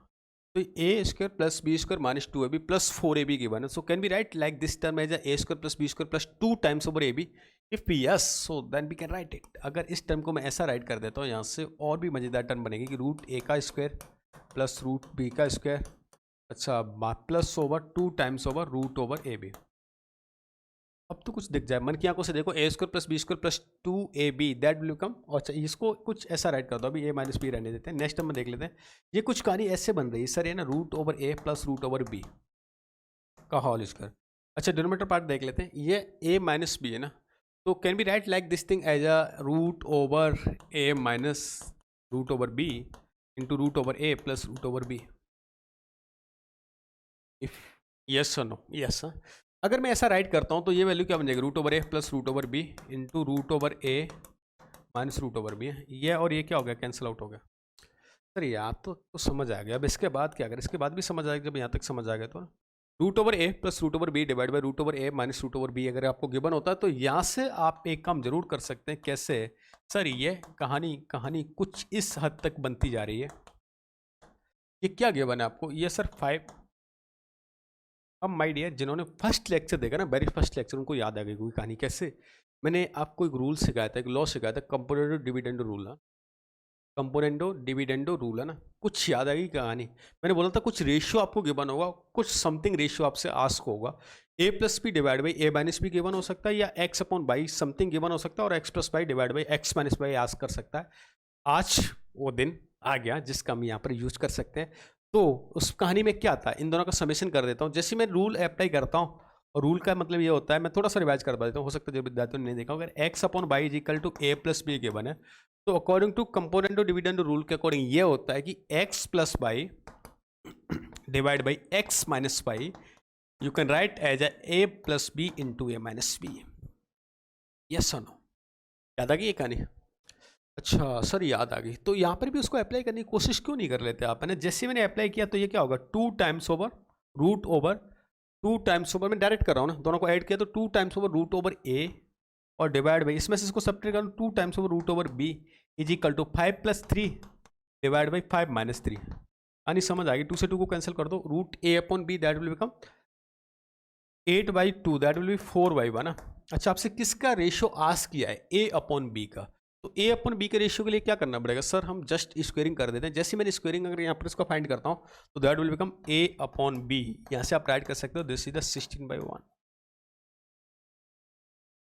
तो A square plus B square minus 2 A B plus 4 A B given है, so can be write like this term as A square plus B square plus 2 times over A B. If yes so then we can write it. अगर इस term को मैं ऐसा right कर देता हूँ यहाँ से, और भी मज़ेदार टर्म बनेगी कि रूट ए का स्क्वायर प्लस रूट बी का स्क्वायर अच्छा plus over 2 times over root over ए बी। अब तो कुछ दिख जाए, मन की आंखों से देखो, A square plus B square plus 2ab that will become, अच्छा इसको कुछ ऐसा राइट कर दो, अभी ए माइनस बी रहने देते हैं, नेक्स्ट टाइम में देख लेते हैं। ये कुछ कहानी ऐसे बन रही है सर, ये ना रूट ओवर ए प्लस रूट ओवर बी का होल स्क्वायर। अच्छा डिनोमिनेटर पार्ट देख लेते हैं, ये ए माइनस बी है ना, तो can be write like this thing as a root over A minus root over B into root over A plus root over b. If yes और no, yes अगर मैं ऐसा राइट करता हूँ तो ये वैल्यू क्या बन जाएगी, रूट ओवर ए plus root over B into root over ए माइनस रूट ओवर बी है, ये और ये क्या हो गया, कैंसिल आउट हो गया। सर यहाँ तो समझ आ गया, अब इसके बाद क्या, अगर इसके बाद भी समझ आ गया, जब यहाँ तक समझ आ गया तो root over A plus root over b divide by root over A minus root over b अगर आपको गिवन होता है तो यहाँ से आप एक काम जरूर कर सकते हैं। कैसे सर, ये कहानी कुछ इस हद तक बनती जा रही है। ये क्या गिवन है आपको, ये सर 5। अब माय डियर जिन्होंने फर्स्ट लेक्चर देखा ना, वेरी फर्स्ट लेक्चर, उनको याद आ गई कोई कहानी। कैसे, मैंने आपको एक रूल सिखाया था, एक लॉ सिखाया था, कंपोनेंडो डिविडेंडो रूल ना, कंपोनेंडो डिविडेंडो रूल है ना, कुछ याद आ गई कहानी। मैंने बोला था कुछ रेशियो आपको गिवन होगा, कुछ समथिंग रेशियो आपसे आस्क होगा, A plus B divide by A minus B given हो सकता है, या X upon Y something given हो सकता है, और X plus by divide by x minus Y ask कर सकता है। आज वो दिन आ गया जिसका हम यहाँ पर यूज कर सकते हैं। तो उस कहानी में क्या था, इन दोनों का समेशन कर देता हूँ। जैसे मैं रूल अप्लाई करता हूँ, और रूल का मतलब ये होता है, मैं थोड़ा सा रिवाइज करवा देता हूँ, हो सकता है जो विद्यार्थियों ने नहीं देखा, अगर x upon y is equal to a plus b given है, तो अकॉर्डिंग टू कंपोनेंट और डिविडेंड रूल के अकॉर्डिंग ये होता है कि x plus by divide by x minus y you can write as a plus B into A minus b. Yes और no, याद आ गई ये कहानी। अच्छा सर याद आ गई, तो यहाँ पर भी उसको अप्लाई करने की कोशिश क्यों नहीं कर लेते आप, है ना। जैसे मैंने अप्लाई किया तो ये क्या होगा, 2 times over root over 2 times over, मैं डायरेक्ट कर रहा हूँ ना, दोनों को ऐड किया तो 2 times over root over a और डिवाइड बाई, इसमें से इसको सब्ट्रैक्ट करूँ, 2 times over root over b is equal to 5 plus 3 divide by 5 minus 3। यानी समझ आ गई, 2 से 2 को कैंसिल कर दो, root a upon b that will become 8/2 that will be 4/1 ना। अच्छा आपसे किसका रेशियो आस्क किया है, ए अपॉन बी का, तो ए अपॉन बी के रेशियो के लिए क्या करना पड़ेगा सर, हम जस्ट स्क्वेयरिंग कर देते हैं। जैसे मैंने स्क्वेयरिंग अगर यहाँ पर इसको फाइंड करता हूँ तो that will become a upon b, यहाँ से आप राइट कर सकते हो दिस इज द 16/1।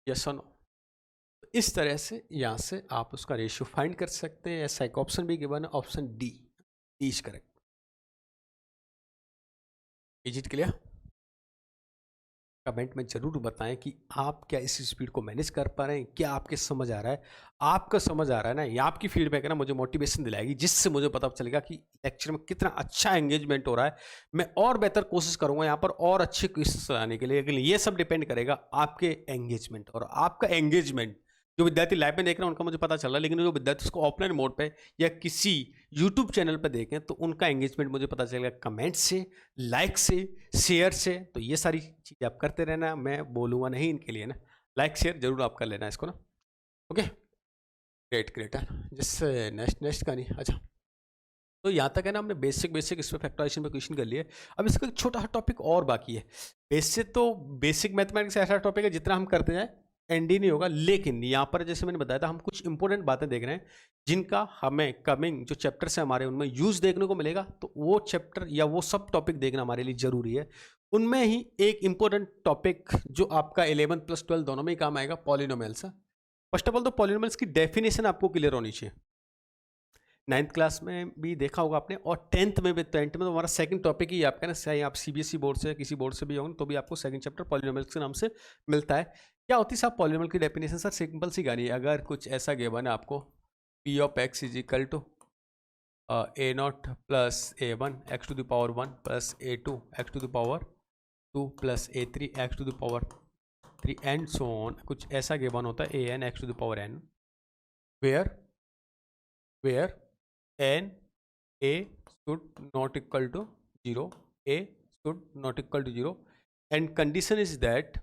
यस और नो, इस तरह से यहाँ से आप उसका रेशियो फाइंड कर सकते हैं। ऐसा एक ऑप्शन भी गिवन है, option D is correct. Is it clear. Comment में ज़रूर बताएं कि आप क्या इस स्पीड को मैनेज कर पा रहे हैं, क्या आपके समझ आ रहा है। आपका समझ आ रहा है ना, ये आपकी फीडबैक है ना, मुझे मोटिवेशन दिलाएगी, जिससे मुझे पता चलेगा कि लेक्चर में कितना अच्छा एंगेजमेंट हो रहा है। मैं और बेहतर कोशिश करूंगा यहाँ पर और अच्छे क्वेश्चन लाने के लिए, लेकिन ये सब डिपेंड करेगा आपके एंगेजमेंट और आपका एंगेजमेंट। जो विद्यार्थी लाइव में देख रहे हैं उनका मुझे पता चल रहा है, लेकिन जो विद्यार्थी उसको ऑफलाइन मोड पे या किसी यूट्यूब चैनल पर देखें तो उनका एंगेजमेंट मुझे पता चलेगा कमेंट से, लाइक से, शेयर से। तो ये सारी चीज़ें आप करते रहना, मैं बोलूँगा नहीं इनके लिए ना। लाइक शेयर जरूर आप कर लेना इसको ना। ओके, ग्रेट ग्रेट है। जिससे नेक्स्ट का नहीं, अच्छा तो यहाँ तक है ना, हमने बेसिक इसमें फैक्टराइजेशन पे क्वेश्चन कर लिए। अब इसका एक छोटा सा टॉपिक और बाकी है। बेसिक मैथमेटिक्स ऐसा टॉपिक है जितना हम करते जाए एंड ही नहीं होगा, लेकिन यहाँ पर जैसे मैंने बताया था हम कुछ इंपॉर्टेंट बातें देख रहे हैं जिनका हमें कमिंग जो चैप्टर्स हैं हमारे उनमें यूज देखने को मिलेगा। तो वो चैप्टर या वो सब टॉपिक देखना हमारे लिए जरूरी है। उनमें ही एक इंपॉर्टेंट टॉपिक जो आपका 11th प्लस 12 दोनों में ही काम आएगा, पॉलिनोमियल्स। फर्स्ट ऑफ ऑल तो पॉलिनोमियल्स की डेफिनेशन आपको क्लियर होनी चाहिए। 9th क्लास में भी देखा होगा आपने, और 10th में भी। 10th में तो हमारा सेकंड टॉपिक ही आपका ना, चाहे आप सीबीएसई बोर्ड से किसी बोर्ड से भी होंगे तो भी आपको सेकंड चैप्टर पॉलिनोमियल्स के नाम से मिलता है। क्या होती है साहब पॉलिनोमियल की डेफिनेशन? सर सिंपल सी गानी है, अगर कुछ ऐसा गिवन है आपको P of X is equal to A naught plus A one X to the power 1 plus A two X to the power 2 plus A three X to the power 3 and so on, कुछ ऐसा given होता है A N X to the power N where N A should not equal to 0, A should not equal to 0 and condition is that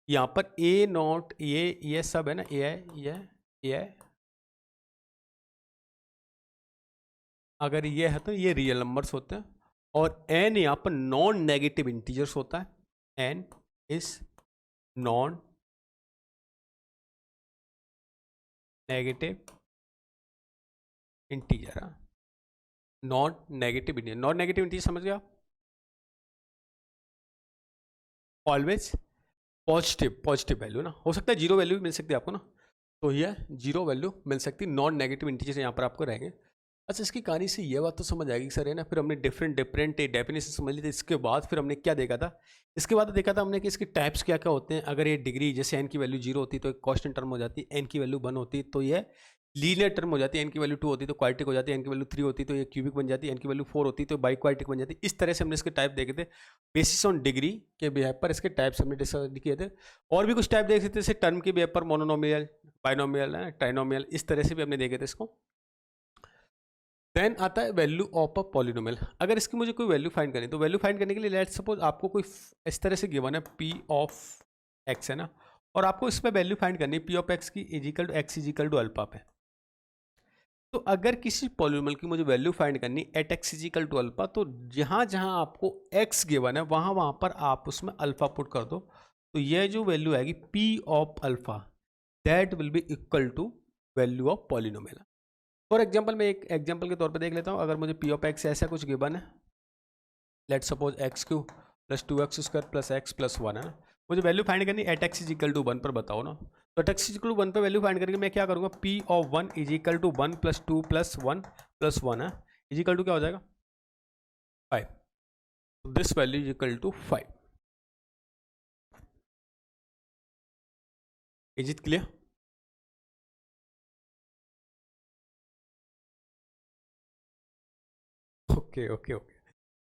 यहाँ पर ए not ये सब है ना, ये है, अगर ये है तो ये रियल नंबर्स होते हैं, और एन यहाँ पर नॉन नेगेटिव इंटीजर्स होता है। N is non negative integer, non negative integer समझ गया? ऑलवेज पॉजिटिव वैल्यू ना, हो सकता है जीरो वैल्यू भी मिल सकती है आपको ना, तो ये जीरो वैल्यू मिल सकती है, नॉन नेगेटिव इंटीजर यहाँ पर आपको रहेंगे। अच्छा, इसकी कहानी से ये बात तो समझ आएगी सर है ना। फिर हमने डिफरेंट डेफिनेशन समझ ली थी। इसके बाद फिर हमने क्या देखा था? इसके बाद देखा था हमने कि इसके टाइप्स क्या क्या होते हैं। अगर ये डिग्री जैसे एन की वैल्यू 0 होती तो एक कांस्टेंट टर्म हो जाती है, एन की वैल्यू 1 होती तो ये लीनियर टर्म हो जाती है, एन की वैल्यू 2 होती तो क्वाड्रेटिक हो जाती है, एन की वैल्यू 3 होती तो ये क्यूबिक बन जाती है, एन की वैल्यू 4 होती तो बाई क्वाड्रेटिक बन जाती। इस तरह से हमने इसके टाइप देखे थे बेसिस ऑन डिग्री के बिहेव पर। इसके टाइप्स हमने डिस्कस किए थे, और भी कुछ टाइप देख सकते थे जैसे टर्म के बिहेव पर, मोनोनोमियल, बाइनोमियल, ट्राइनोमियल, इस तरह से भी हमने देखे थे इसको। देन आता है वैल्यू ऑफ अ पॉलिनोमियल। अगर इसकी मुझे कोई वैल्यू फाइंड करनी, तो वैल्यू फाइंड करने के लिए लेट्स सपोज आपको कोई इस तरह से गिवन है पी ऑफ एक्स है ना, और आपको इसमें वैल्यू फाइंड करनी है पी ऑफ एक्स की is equal to x is equal to alpha पे। तो अगर किसी पॉलिनोमियल की मुझे वैल्यू फाइंड करनी at x is equal to alpha, तो जहाँ जहाँ आपको एक्स गिवन है वहाँ पर आप उसमें अल्फा पुट कर दो, तो यह जो वैल्यू आएगी P of alpha that will be equal to value of polynomial. For example मैं एक एग्जाम्पल के तौर पे देख लेता हूँ। अगर मुझे पी ऑफ एक्स ऐसा कुछ गिवन है, let suppose x cube plus 2x square plus x plus 1 है ना, मुझे वैल्यू फाइंड करनी at x is equal to 1 पर, बताओ ना। तो at x is equal to 1 पर वैल्यू फाइंड करके मैं क्या करूँगा, P of 1 is equal to 1 plus 2 plus 1 plus 1 है, इज इक्वल टू क्या हो जाएगा 5। This value is equal to 5। Is it clear? Okay okay okay,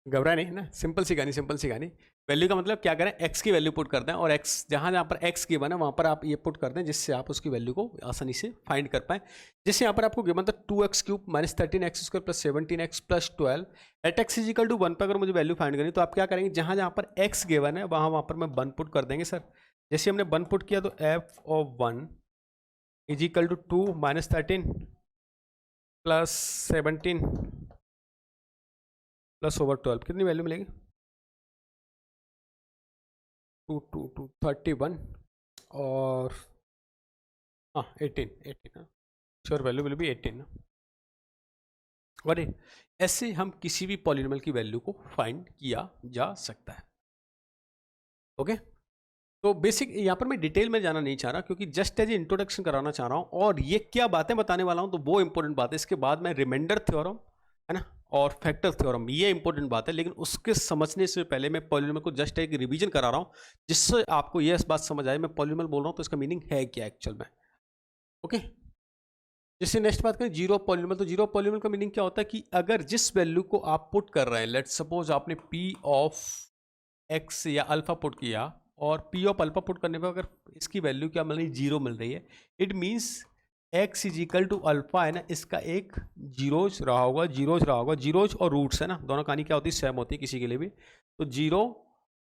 घबरा नहीं है ना, सिंपल सी कहानी। वैल्यू का मतलब क्या करें, एक्स की वैल्यू पुट करते हैं, और एक्स जहाँ पर एक्स गिवन है वहाँ पर आप ये पुट करते हैं, जिससे आप उसकी वैल्यू को आसानी से फाइंड कर पाएं। जैसे यहाँ पर आपको गिवन था 2x cube minus 13x square plus 17x plus 12 at x is equal to 1 पर। अगर मुझे वैल्यू फाइंड करनी तो आप क्या करेंगे, जहाँ पर एक्स गिवन है वहाँ पर मैं 1 पुट कर देंगे सर। जैसे हमने 1 पुट किया तो F of 1 is equal to 2 minus 13 plus 17 plus over 12, कितनी वैल्यू मिलेगी 31 और 18 श्योर वैल्यू विल बी 18 और ऐसे हम किसी भी पॉलिनोमियल की वैल्यू को फाइंड किया जा सकता है। ओके, तो बेसिक यहाँ पर मैं डिटेल में जाना नहीं चाह रहा, क्योंकि जस्ट एज इंट्रोडक्शन कराना चाह रहा हूँ, और ये क्या बातें बताने वाला हूँ तो वो इंपॉर्टेंट बात है। इसके बाद मैं रिमाइंडर थ्योरम है ना, और फैक्टर थ्योरम, ये इंपॉर्टेंट बात है, लेकिन उसके समझने से पहले मैं पॉलिनोमियल को जस्ट एक रिवीजन करा रहा हूँ जिससे आपको ये बात समझ आए मैं पॉलिनोमियल बोल रहा हूँ तो इसका मीनिंग है क्या एक्चुअल में। ओके, जिससे नेक्स्ट बात करें जीरो पॉलिनोमियल। तो जीरो पॉलिनोमियल का मीनिंग क्या होता है कि अगर जिस वैल्यू को आप पुट कर रहे हैं, लेट्स सपोज आपने पी ऑफ एक्स या अल्फा पुट किया और पी ऑफ अल्फा पुट करने पर अगर इसकी वैल्यू क्या मिल रही है, जीरो मिल रही है, it means x is equal to alpha है ना, इसका एक जीरोज रहा होगा, जीरोज रहा होगा, जीरोज और रूट्स है ना, दोनों कहानी क्या होती है, सेम होती है किसी के लिए भी, तो जीरो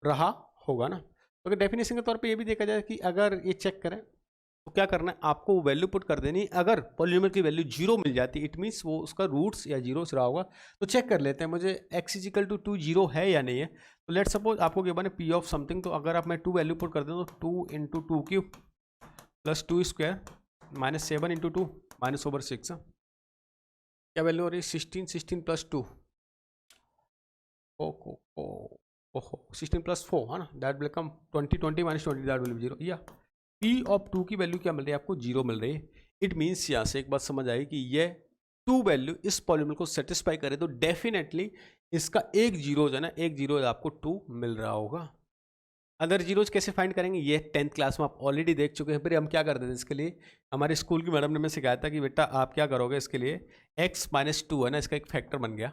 रहा होगा ना। तो अगर डेफिनेशन के तौर पे ये भी देखा जाए कि अगर ये चेक करें तो क्या करना है, आपको वैल्यू पुट कर देनी, अगर पॉलिनोमियल की वैल्यू जीरो मिल जाती है इट मीन्स वो उसका रूट्स या जीरोस रहा होगा। तो चेक कर लेते हैं मुझे x is equal to to zero है या नहीं है। तो लेट सपोज आपको गिवन है पी ऑफ समथिंग, तो अगर आप मैं टू वैल्यू पुट कर दूँ तो two into two cube plus two square minus seven into two minus over six, क्या वैल्यू हो रही है, 16 प्लस टू, ओहो 16 प्लस 4 है ना, that will come 20 minus 20 that will B zero. या पी ऑफ टू की वैल्यू क्या मिल रही है आपको, जीरो मिल रही है। इट मीन्स यहाँ से एक बात समझ आई कि ये टू वैल्यू इस पॉलिनोमियल को सेटिस्फाई करे तो डेफिनेटली इसका एक जीरो है ना, एक जीरो आपको टू मिल रहा होगा। अदर जीरोज कैसे फाइंड करेंगे, ये 10th क्लास में आप ऑलरेडी देख चुके हैं। फिर हम क्या करते थे इसके लिए, हमारे स्कूल की मैडम ने हमें सिखाया था कि बेटा आप क्या करोगे इसके लिए, x माइनस टू है ना, इसका एक फैक्टर बन गया।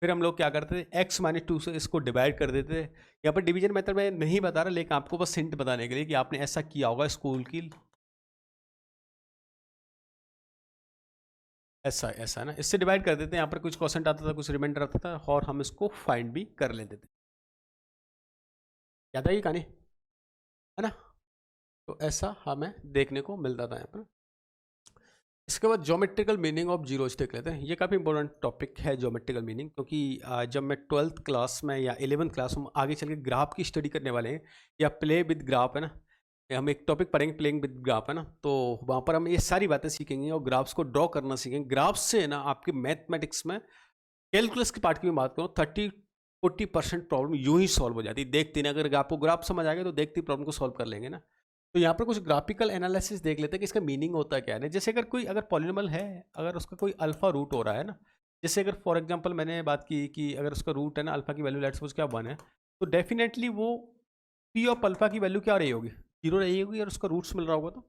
फिर हम लोग क्या करते थे, x माइनस टू से इसको डिवाइड कर देते थे। यहाँ पर डिवीजन मेथड में नहीं बता रहा, लेकिन आपको बस हिंट बताने के लिए कि आपने ऐसा किया होगा स्कूल की, ऐसा ऐसा ना, इससे डिवाइड कर देते हैं। यहाँ पर कुछ क्वेश्चन आता था, कुछ रिमाइंडर आता था और हम इसको फाइंड भी कर लेते थे। याद आई कहानी है ना, तो ऐसा हमें देखने को मिलता था यहाँ पर। इसके बाद ज्योमेट्रिकल मीनिंग ऑफ जीरोज देख लेते हैं। ये काफ़ी इंपॉर्टेंट टॉपिक है ज्योमेट्रिकल मीनिंग, क्योंकि जब मैं 12th क्लास में या 11th क्लास में आगे चल के ग्राफ की स्टडी करने वाले हैं या प्ले विद ग्राफ है ना, हम एक टॉपिक पढ़ेंगे प्लेइंग विद ग्राफ है ना, तो वहाँ पर हम ये सारी बातें सीखेंगे और ग्राफ्स को ड्रॉ करना सीखेंगे। ग्राफ्स से ना आपके मैथमेटिक्स में कैलकुलस की पार्ट की भी बात करूँ 30-40% प्रॉब्लम यूं ही सॉल्व हो जाती है। देखते ना, अगर आपको ग्राफ समझ आ गया तो देखते प्रॉब्लम को सॉल्व कर लेंगे ना। तो यहाँ पर कुछ ग्राफिकल एनालिसिस देख लेते हैं कि इसका मीनिंग होता क्या है। जैसे अगर पॉलिनोमियल है, अगर उसका कोई अल्फा रूट हो रहा है ना, जैसे अगर फॉर एग्जांपल मैंने बात की कि अगर उसका रूट है ना अल्फा की वैल्यू लेट्स सपोज क्या 1 है, तो डेफिनेटली वो पी ऑफ अल्फा की वैल्यू क्या रही होगी, जीरो रही होगी, और उसका रूट्स मिल रहा होगा। तो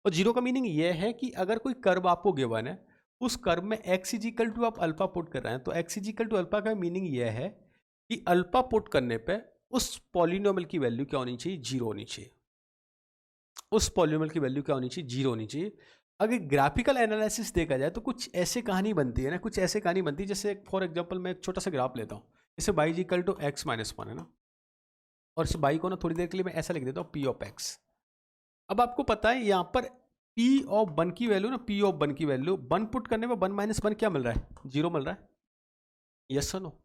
और जीरो का मीनिंग ये है कि अगर कोई कर्व आपको गिवन है, उस कर्व में एक्स इज इक्वल टू आप अल्फा पुट कर रहे हैं, तो x is equal to alpha का मीनिंग ये है कि अल्फा पुट करने पे उस पॉलिनोमियल की वैल्यू क्या होनी चाहिए, जीरो होनी चाहिए। उस पॉलिनोमियल की वैल्यू क्या होनी चाहिए, जीरो होनी चाहिए। अगर ग्राफिकल एनालिसिस देखा जाए तो कुछ ऐसे कहानी बनती है ना, कुछ ऐसे कहानी बनती है जैसे फॉर एग्जांपल मैं एक छोटा सा ग्राफ लेता हूँ, जैसे y is equal to x minus one है ना, और इस y को ना थोड़ी देर के लिए मैं ऐसा लिख देता हूँ p ऑफ x। अब आपको पता है यहाँ पर p ऑफ वन की वैल्यू ना, p ऑफ वन की वैल्यू वन पुट करने में 1 माइनस वन क्या मिल रहा है, जीरो मिल रहा है, यस और नो।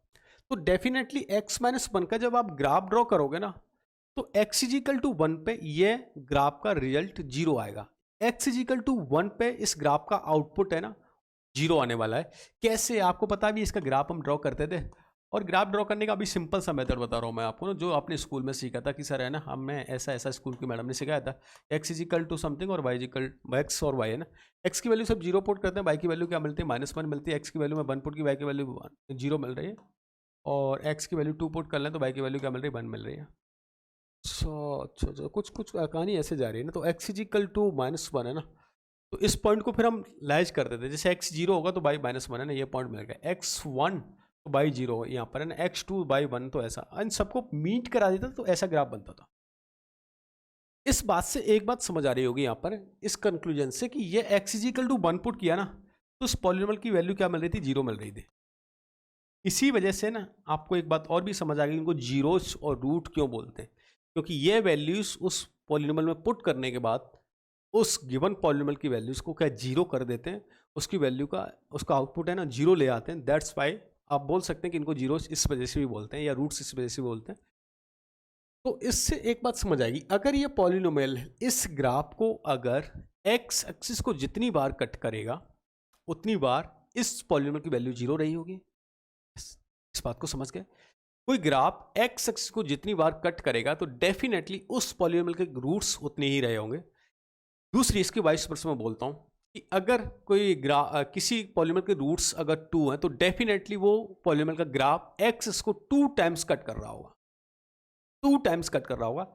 तो डेफिनेटली x माइनस वन का जब आप ग्राफ ड्रॉ करोगे ना, तो x is equal to one पे ये ग्राफ का रिजल्ट जीरो आएगा। x is equal to one पे इस ग्राफ का आउटपुट है ना जीरो आने वाला है। कैसे, आपको पता भी इसका ग्राफ हम ड्रॉ करते थे, और ग्राफ ड्रॉ करने का भी सिंपल सा मेथड बता रहा हूँ मैं आपको ना, जो आपने स्कूल में सीखा था कि सर है ना, हमें ऐसा ऐसा स्कूल की मैडम ने सिखाया था, x is equal to something और y इज इक्वल x और y है ना, x की वैल्यू सब जीरो पुट करते हैं, y की वैल्यू क्या मिलती है, -1 मिलती है, x की वैल्यू में 1 पुट की y की वैल्यू जीरो मिल रही है, और x की वैल्यू 2 पुट कर लें तो y की वैल्यू क्या मिल रही है, 1 मिल रही है। अच्छा कुछ कहानी ऐसे जा रही है ना। तो x इज इक्वल टू -1 है ना, तो इस पॉइंट को फिर हम लाइज कर देते हैं, जैसे x जीरो होगा तो y -1 है ना, ये पॉइंट मिल गया, x1 तो y जीरो यहाँ पर है ना, x2 y1, तो ऐसा इन सबको मीट करा देता तो ऐसा ग्राफ बनता था। इस बात से एक बात समझ आ रही होगी यहाँ पर इस कंक्लूजन से कि ये x is equal to 1 put किया ना, तो उस पॉलिनोमियल की वैल्यू क्या मिल रही थी, जीरो मिल रही थी। इसी वजह से ना आपको एक बात और भी समझ आ गई, इनको जीरोस और रूट क्यों बोलते हैं, क्योंकि ये वैल्यूज उस पॉलिनोमियल में पुट करने के बाद उस गिवन पॉलिनोमियल की वैल्यूज को क्या जीरो कर देते हैं, उसकी वैल्यू का उसका आउटपुट है ना जीरो ले आते हैं। दैट्स वाई आप बोल सकते हैं कि इनको जीरोस इस वजह से भी बोलते हैं या रूट्स इस वजह से भी बोलते हैं। तो इससे एक बात समझ आएगी, अगर ये पॉलिनोमियल इस ग्राफ को अगर एक्स एक्सिस को जितनी बार कट करेगा उतनी बार इस पॉलिनोमियल की वैल्यू जीरो रही होगी। इस बात को समझ गए, कोई ग्राफ एक्स एक्सिस को जितनी बार कट करेगा तो डेफिनेटली उस पॉलिनोमियल के रूट्स उतने ही रहे होंगे। दूसरी इसकी वाइस वर्सा मैं बोलता हूं कि अगर कोई किसी पॉलीमर के रूट्स अगर 2 हैं तो डेफिनेटली वो पॉलीमर का ग्राफ एक्स इसको 2 टाइम्स कट कर रहा होगा, 2 टाइम्स कट कर रहा होगा।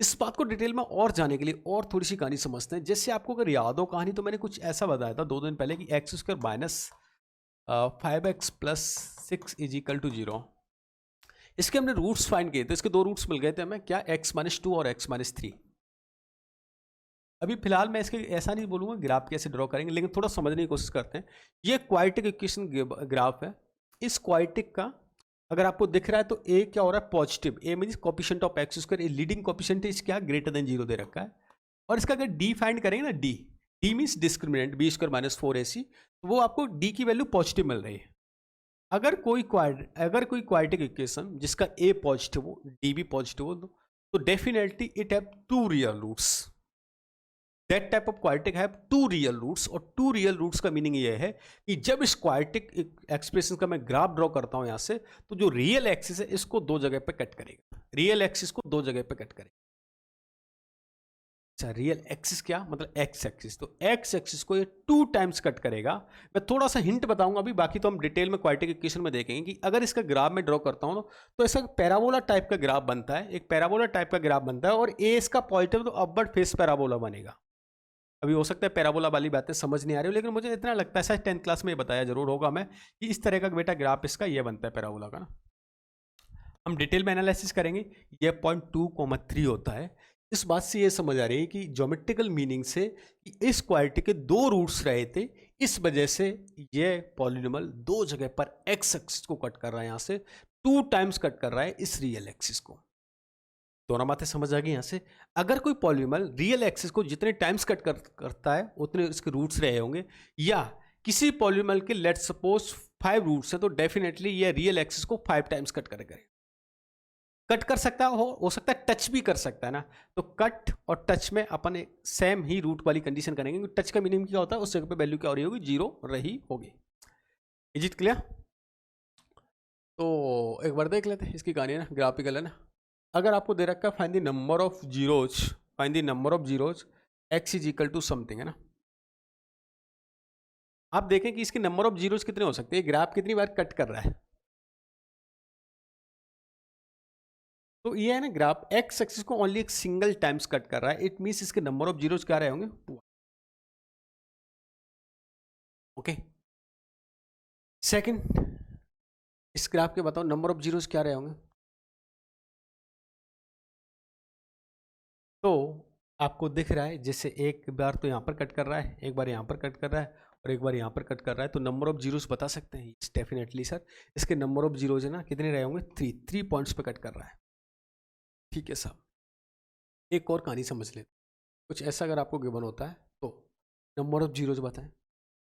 इस बात को डिटेल में और जानने के लिए और थोड़ी सी कहानी समझते हैं। जैसे आपको अगर याद हो कहानी, तो मैंने कुछ ऐसा बताया था 2 दिन पहले कि x square minus 5x plus 6 is equal to 0। इसके हमने रूट्स फाइंड किए थे, इसके 2 रूट्स मिल गए थे हमें, क्या x माइनस 2 और x माइनस 3। अभी फिलहाल मैं इसके ऐसा नहीं बोलूँगा ग्राफ कैसे ड्रॉ करेंगे, लेकिन थोड़ा समझने की कोशिश करते हैं। ये क्वाड्रेटिक इक्वेशन ग्राफ है। इस क्वाड्रेटिक का अगर आपको दिख रहा है तो ए क्या हो रहा है, positive. A means coefficient of x square, a leading coefficient है, क्या ग्रेटर देन 0 दे रखा है। और इसका अगर डी फाइंड करेंगे ना, D means discriminant, B square minus 4ac, तो वो आपको डी की वैल्यू पॉजिटिव मिल रही है। अगर कोई क्वाड्रेटिक इक्वेशन जिसका ए पॉजिटिव हो, डी भी पॉजिटिव हो, तो definitely it have 2 real roots. That type of quadratic have 2 real roots. और 2 रियल रूट्स का मीनिंग ये है कि जब इस क्वाड्रेटिक एक्सप्रेशन का मैं ग्राफ ड्रॉ करता हूं यहां से, तो जो रियल एक्सिस है इसको 2 जगह पे कट करेगा, रियल एक्सिस को 2 जगह पे कट करेगा। अच्छा, रियल एक्सिस क्या मतलब, एक्स एक्सिस, तो एक्स एक्सिस को ये 2 टाइम्स कट करेगा। मैं थोड़ा सा हिंट बताऊंगा अभी, बाकी तो हम डिटेल में क्वाड्रेटिक इक्वेशन में देखेंगे कि अगर इसका ग्राफ में ड्रॉ करता हूं तो ऐसा पैराबोला टाइप का ग्राफ बनता है, एक पैराबोला टाइप का ग्राफ बनता है, और ए इसका पॉजिटिव तो अपवर्ड फेस पैराबोला बनेगा। अभी हो सकता है पैराबोला वाली बातें समझ नहीं आ रही हो, लेकिन मुझे इतना लगता है शायद 10th क्लास में ये बताया जरूर होगा मैं, कि इस तरह का बेटा ग्राफ इसका ये बनता है पैराबोला का ना। हम डिटेल में एनालिसिस करेंगे। ये 0.2,3 होता है। इस बात से ये समझ आ रही है कि ज्योमेट्रिकल मीनिंग से कि इस क्वाड्रेटिक के 2 रूट्स रहे थे, इस वजह से ये पॉलिनोमियल 2 जगह पर एक्स एक्सिस को कट कर रहा है, यहाँ से 2 टाइम्स कट कर रहा है इस रियल एक्सिस को। दोनों बातें समझ आ गई यहाँ से। अगर कोई पॉलीनोमियल रियल एक्सिस को जितने टाइम्स कट करता है उतने इसके रूट्स रहे होंगे, या किसी पॉलीनोमियल के लेट्स सपोज 5 रूट्स है, तो डेफिनेटली ये रियल एक्सिस को 5 टाइम्स कट करेगा। कट कर सकता हो सकता है टच भी कर सकता है ना। तो कट और टच में अपन एक सेम ही रूट वाली कंडीशन करेंगे। टच का मीनिंग क्या होता है, उस जगह पे वैल्यू क्या हो रही होगी, 0 रही होगी। Is it clear? तो एक बार देख लेते हैं इसकी कहानी है ना, ग्राफिकल है ना। अगर आपको दे रखा है find the number of zeros, find the number of zeros x is equal to something, है ना। आप देखें कि इसके नंबर ऑफ जीरोज कितने हो सकते हैं, ग्राफ कितनी बार कट कर रहा है। तो ये है ना ग्राफ एक्स एक्सिस को ओनली एक सिंगल टाइम्स कट कर रहा है। इट मींस इसके नंबर ऑफ जीरोज क्या रहे होंगे, 2। ओके, सेकंड, इस ग्राफ के बताओ नंबर ऑफ जीरोज क्या रहे होंगे। तो आपको दिख रहा है जैसे एक बार तो यहाँ पर कट कर रहा है, एक बार यहाँ पर कट कर रहा है, और एक बार यहाँ पर कट कर रहा है। तो नंबर ऑफ जीरोस बता सकते हैं डेफिनेटली सर। इसके नंबर ऑफ जीरोज है ना कितने रहे होंगे, 3 पॉइंट्स पे कट कर रहा है। ठीक है साहब, एक और कहानी समझ लेते। कुछ ऐसा अगर आपको गिवन होता है तो नंबर ऑफ जीरोज बताएं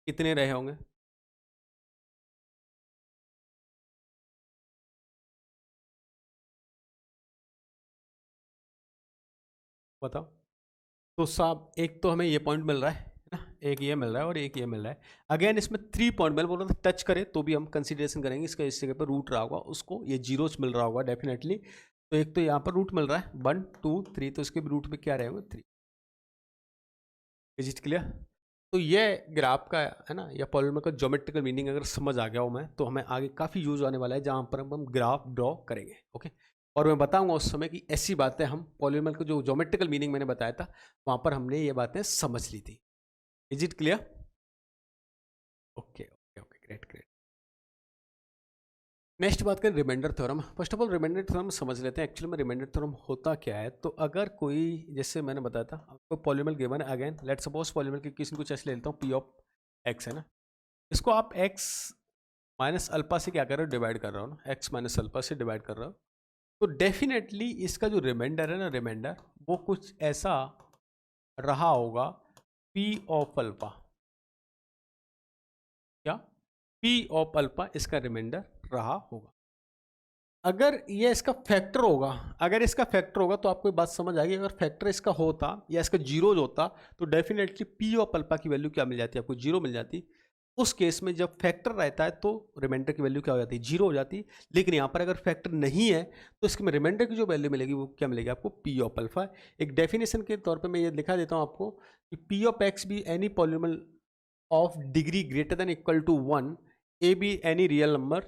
कितने रहे होंगे। बताओ। तो साहब एक तो हमें ये पॉइंट मिल रहा है ना, एक ये मिल रहा है और एक ये मिल रहा है। अगेन इसमें 3 पॉइंट मैं बोल रहा था, टच करे तो भी हम कंसीडरेशन करेंगे इसका, इस जगह पर रूट रहा होगा, उसको ये जीरोस मिल रहा होगा डेफिनेटली। तो एक तो यहाँ पर रूट मिल रहा है 1 2 3, तो इसके भी रूट में क्या रहेगा 3। Is it clear? तो ये ग्राफ का है ना, या पॉलीनोमियल का ज्योमेट्रिकल मीनिंग अगर समझ आ गया हो मैं, तो हमें आगे काफ़ी यूज आने वाला है जहाँ पर हम ग्राफ ड्रॉ करेंगे। ओके, और मैं बताऊंगा उस समय कि ऐसी बातें हम पॉलीनोमियल को जो ज्योमेट्रिकल मीनिंग मैंने बताया था वहाँ पर हमने ये बातें समझ ली थी। Is it clear? Okay okay okay, great great. Next बात करें remainder theorem. First of all remainder theorem समझ लेते हैं एक्चुअली में रिमाइंडर थ्योरम होता क्या है। तो अगर कोई, जैसे मैंने बताया था आपको पॉलीनोमियल गिवन है, अगेन लेट सपोज पॉलीनोमियल की किसी कुछ ऐसे ले लेता हूँ पी ऑफ एक्स है ना। इसको आप एक्स माइनस अल्फा से क्या कर रहे हो, डिवाइड कर रहे हो ना, एक्स माइनस अल्फा से डिवाइड कर रहे हो। तो डेफिनेटली इसका जो रिमाइंडर है ना, रिमाइंडर वो कुछ ऐसा रहा होगा पी ऑफ अल्फा। क्या? पी ऑफ अल्फा इसका रिमाइंडर रहा होगा। अगर ये इसका फैक्टर होगा, अगर इसका फैक्टर होगा तो आपको बात समझ आएगी। अगर फैक्टर इसका होता या इसका जीरोज होता तो डेफिनेटली पी ऑफ अल्फा की वैल्यू क्या मिल जाती है आपको, 0 मिल जाती। उस केस में जब फैक्टर रहता है तो रिमाइंडर की वैल्यू क्या हो जाती है, 0 हो जाती। लेकिन यहाँ पर अगर फैक्टर नहीं है तो इसके में रिमाइंडर की जो वैल्यू मिलेगी वो क्या मिलेगी आपको, पी ऑफ अल्फा। एक डेफिनेशन के तौर पे मैं ये लिखा देता हूँ आपको कि पी ऑफ एक्स भी any polynomial of degree greater than equal to 1, a be any real number,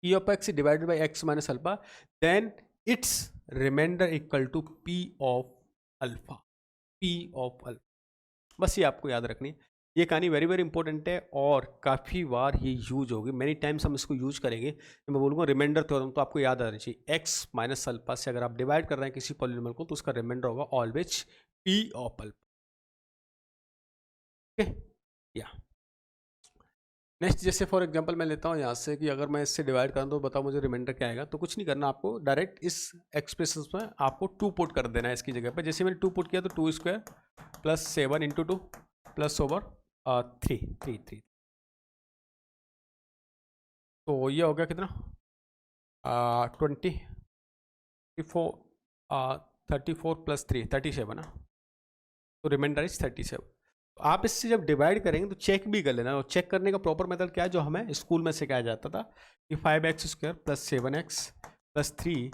p of x divided by x minus alpha, then its remainder equal to p of alpha, p of alpha. बस ये आपको याद रखनी है, ये कहानी very very important है और काफ़ी बार ये यूज होगी, मेनी टाइम्स हम इसको यूज करेंगे। तो मैं बोलूँगा रिमाइंडर थ्योरम, तो आपको याद आना चाहिए x माइनस अल्फा से अगर आप डिवाइड कर रहे हैं किसी पॉलिनोमियल को तो उसका रिमाइंडर होगा ऑलवेज p ऑफ अल्फा। या नेक्स्ट, जैसे फॉर एग्जांपल मैं लेता हूँ यहाँ से कि अगर मैं इससे डिवाइड करूँ तो बताओ मुझे रिमाइंडर क्या आएगा। तो कुछ नहीं करना, आपको डायरेक्ट इस एक्सप्रेशन में आपको 2 पुट कर देना है इसकी जगह पे। जैसे मैंने 2 पुट किया तो 2 square plus 7 into 2 plus over 3। तो ये हो गया कितना 34 प्लस 3 37 ना, तो रिमाइंडर इज 37। तो आप इससे जब डिवाइड करेंगे तो चेक भी कर लेना, और चेक करने का प्रॉपर मेथड क्या है जो हमें स्कूल में सिखाया जाता था कि 5x square plus 7x plus 3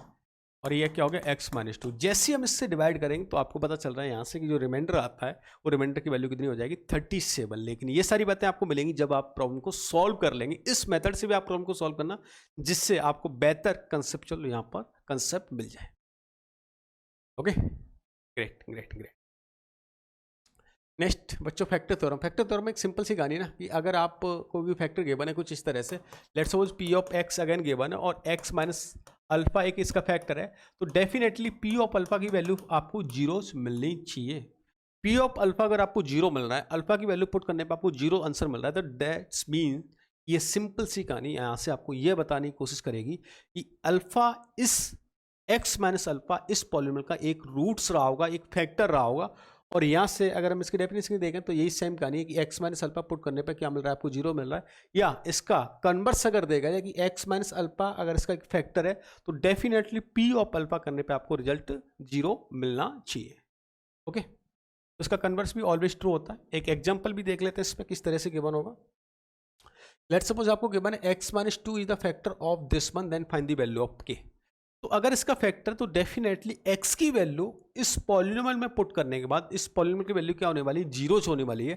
और ये क्या हो गया x माइनस 2। जैसे ही हम इससे डिवाइड करेंगे तो आपको पता चल रहा है यहाँ से कि जो रिमाइंडर आता है वो रिमाइंडर की वैल्यू कितनी हो जाएगी 37। लेकिन ये सारी बातें आपको मिलेंगी जब आप प्रॉब्लम को सॉल्व कर लेंगे। इस मेथड से भी आप प्रॉब्लम को सॉल्व करना जिससे आपको बेहतर कंसेप्चुअल यहाँ पर कंसेप्ट मिल जाए। Okay, great great great. Next बच्चों, फैक्टर थ्योरम। फैक्टर थ्योरम एक सिंपल सी कहानी ना कि अगर आप कोई भी फैक्टर गिवन है कुछ इस तरह से, let's suppose P of x again given है और एक्स माइनस अल्फा एक इसका फैक्टर है, तो डेफिनेटली पी ऑफ अल्फा की वैल्यू आपको जीरोस मिलनी चाहिए। पी ऑफ अल्फा अगर आपको जीरो मिल रहा है, अल्फा की वैल्यू पुट करने पर आपको जीरो आंसर मिल रहा है, तो दैट्स मीन ये सिंपल सी कहानी यहाँ से आपको ये बताने की कोशिश करेगी कि अल्फा इस एक्स माइनस अल्फा इस पॉलिनोमियल का एक रूट्स रहा होगा, एक फैक्टर रहा होगा। और यहाँ से अगर हम इसकी डेफिनेशन देखें तो यही सेम कहानी है कि x माइनस अल्फा पुट करने पे क्या मिल रहा है आपको जीरो मिल रहा है, या इसका कन्वर्स अगर देगा या कि x माइनस अल्फा अगर इसका एक फैक्टर है तो डेफिनेटली p ऑफ अल्फा करने पे आपको रिजल्ट जीरो मिलना चाहिए। ओके, तो इसका कन्वर्स भी ऑलवेज ट्रू होता है। एक एग्जाम्पल भी देख लेते हैं इसमें किस तरह से गिवन होगा। लेट्स सपोज आपको गिवन है x minus 2 is the factor of this one, then find the value of k। तो अगर इसका फैक्टर तो डेफिनेटली x की वैल्यू इस पॉलिनोमियल में पुट करने के बाद इस पॉलिनोमियल की वैल्यू क्या होने वाली है, जीरोज होने वाली है।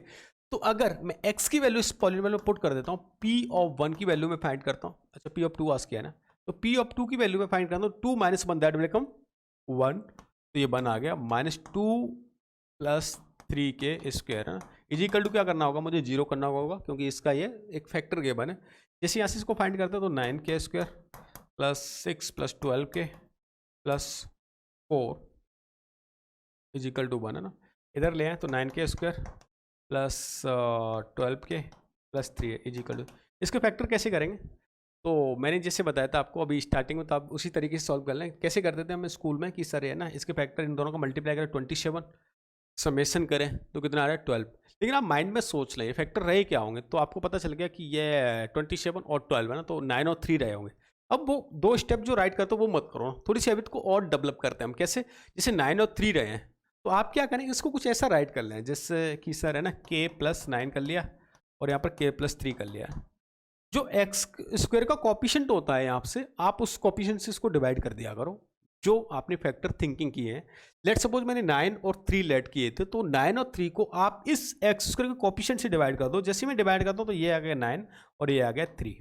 तो अगर मैं x की वैल्यू इस पॉलिनोमियल में पुट कर देता हूँ, p ऑफ 1 की वैल्यू में फाइंड करता हूँ, अच्छा p ऑफ 2 आस्क किया ना, तो p ऑफ 2 की वैल्यू में फाइंड करता हूँ 2 माइनस 1 दैट विल बिकम 1, तो ये 1 आ गया, माइनस 2 प्लस 3 के स्क्वायर है इज इक्वल टू क्या करना होगा, मुझे जीरो करना होगा क्योंकि इसका ये एक फैक्टर गिवन है। जैसे यहाँ से इसको फाइंड करते हैं तो 9 के स्क्वायर प्लस 6 प्लस 12 के प्लस 4 इज इक्वल टू 1 है ना, इधर ले आए तो 9 के स्क्वायर प्लस 12 के प्लस 3 इज इक्वल टू। इसके फैक्टर कैसे करेंगे, तो मैंने जैसे बताया था आपको अभी स्टार्टिंग में, तो आप उसी तरीके से सॉल्व कर लें। कैसे करते थे हम स्कूल में कि सर है ना इसके फैक्टर इन दोनों का मल्टीप्लाई करें 27, समेसन करें तो कितना आ रहा है 12। लेकिन आप माइंड में सोच लें ये फैक्टर रहे क्या होंगे, तो आपको पता चल गया कि ये 27 और 12 है ना, तो 9 और 3 रहे होंगे। अब वो 2 स्टेप जो राइट करते हो वो मत करो, थोड़ी सी हैबिट को और डेवलप करते हैं हम। कैसे, जैसे 9 और 3 रहे हैं तो आप क्या करें, इसको कुछ ऐसा राइट कर लें जैसे कि सर है ना k प्लस 9 कर लिया और यहाँ पर k प्लस 3 कर लिया। जो एक्स स्क्वायर का कॉपिशेंट होता है यहाँ से आप उस कॉपिशेंट से इसको डिवाइड कर दिया करो जो आपने फैक्टर थिंकिंग की है। लेट सपोज मैंने 9 और 3 लेट किए थे, तो 9 और 3 को आप इस एक्स स्क्वायर के कॉपिशेंट से डिवाइड कर दो। जैसे मैं डिवाइड करता हूँ तो ये आ गया 9 और ये आ गया 3।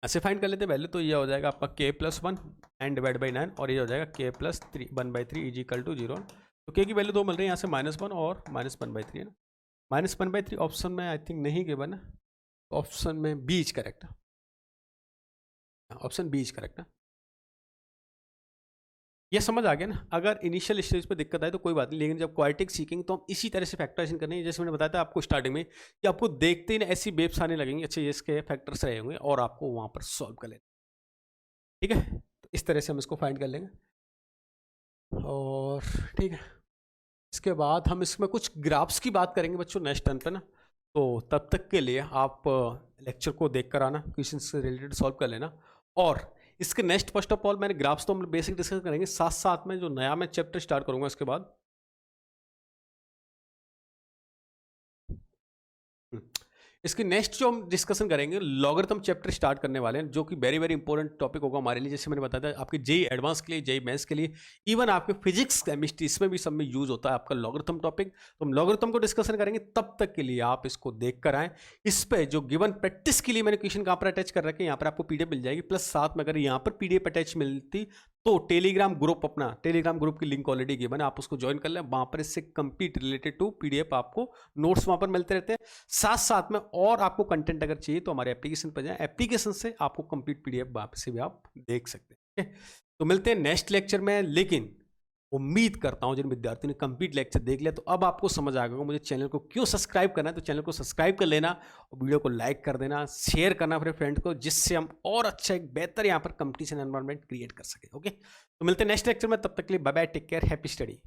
ऐसे फाइंड कर लेते हैं वैल्यू, तो ये हो जाएगा आपका k plus 1 and divide by 9 और ये हो जाएगा k plus 3 1/3 is equal to 0। तो k की वैल्यू 2 मिल रही है यहाँ से -1 और -1/3 है ना। -1/3 ऑप्शन में आई थिंक नहीं गिवन है, ऑप्शन में बी इज करेक्ट है, ऑप्शन बी इज करेक्ट है। ये समझ आ गया ना। अगर इनिशियल स्टेज पे दिक्कत आए तो कोई बात नहीं, लेकिन जब क्वाड्रेटिक सीखेंगे तो हम इसी तरह से फैक्टराइजेशन करेंगे। जैसे मैंने बताया था आपको स्टार्टिंग में कि आपको देखते ही ना ऐसी वेव्स आने लगेंगी, अच्छा ये इसके फैक्टर्स रहे होंगे और आपको वहाँ पर सॉल्व कर लेना, ठीक है। तो इस तरह से हम इसको फाइंड कर लेंगे और ठीक है, इसके बाद हम इसमें कुछ ग्राफ्स की बात करेंगे बच्चों नेक्स्ट टर्न पे ना। तो तब तक के लिए आप लेक्चर को देख कर आना, क्वेश्चन से रिलेटेड सॉल्व कर लेना। और इसके नेक्स्ट फर्स्ट ऑफ ऑल मैंने ग्राफ्स तो हम बेसिक डिस्कस करेंगे, साथ साथ में जो नया मैं चैप्टर स्टार्ट करूंगा इसके बाद इसकी नेक्स्ट जो हम डिस्कशन करेंगे, लॉगरिथम चैप्टर स्टार्ट करने वाले हैं, जो कि वेरी वेरी इंपॉर्टेंट टॉपिक होगा हमारे लिए। जैसे मैंने बताया था, आपके जेई एडवांस के लिए, जेई मेंस के लिए, इवन आपके फिजिक्स केमिस्ट्री, इसमें भी सब में यूज होता है आपका लॉगरिथम टॉपिक। तो हम लॉगरिथम को डिस्कशन करेंगे, तब तक के लिए आप इसको देख कर आएँ। इस पर जो गिवन प्रैक्टिस के लिए मैंने क्वेश्चन कहाँ पर अटैच कर रखे हैं, यहाँ पर आपको पीडीएफ मिल जाएगी, प्लस साथ में अगर यहाँ पर पीडीएफ अटैच मिलती तो टेलीग्राम ग्रुप, अपना टेलीग्राम ग्रुप की लिंक ऑलरेडी गिवन है, आप उसको ज्वाइन कर लें। वहाँ पर इससे कंप्लीट रिलेटेड टू पीडीएफ आपको नोट्स वहाँ पर मिलते रहते हैं। साथ साथ में और आपको कंटेंट अगर चाहिए तो हमारे एप्लीकेशन पर जाएं, एप्लीकेशन से आपको कंप्लीट पीडीएफ वहाँ से भी आप देख सकते हैं। तो मिलते हैं नेक्स्ट लेक्चर में, लेकिन उम्मीद करता हूं जिन विद्यार्थियों ने कंप्लीट लेक्चर देख लिया तो अब आपको समझ आ गया मुझे चैनल को क्यों सब्सक्राइब करना है। तो चैनल को सब्सक्राइब कर लेना और वीडियो को लाइक कर देना, शेयर करना अपने फ्रेंड को, जिससे हम और अच्छा एक बेहतर यहाँ पर कंपटीशन एनवायरनमेंट क्रिएट कर सके। ओके, तो मिलते हैं नेक्स्ट लेक्चर में, तब तक के लिए bye bye, take care, happy study.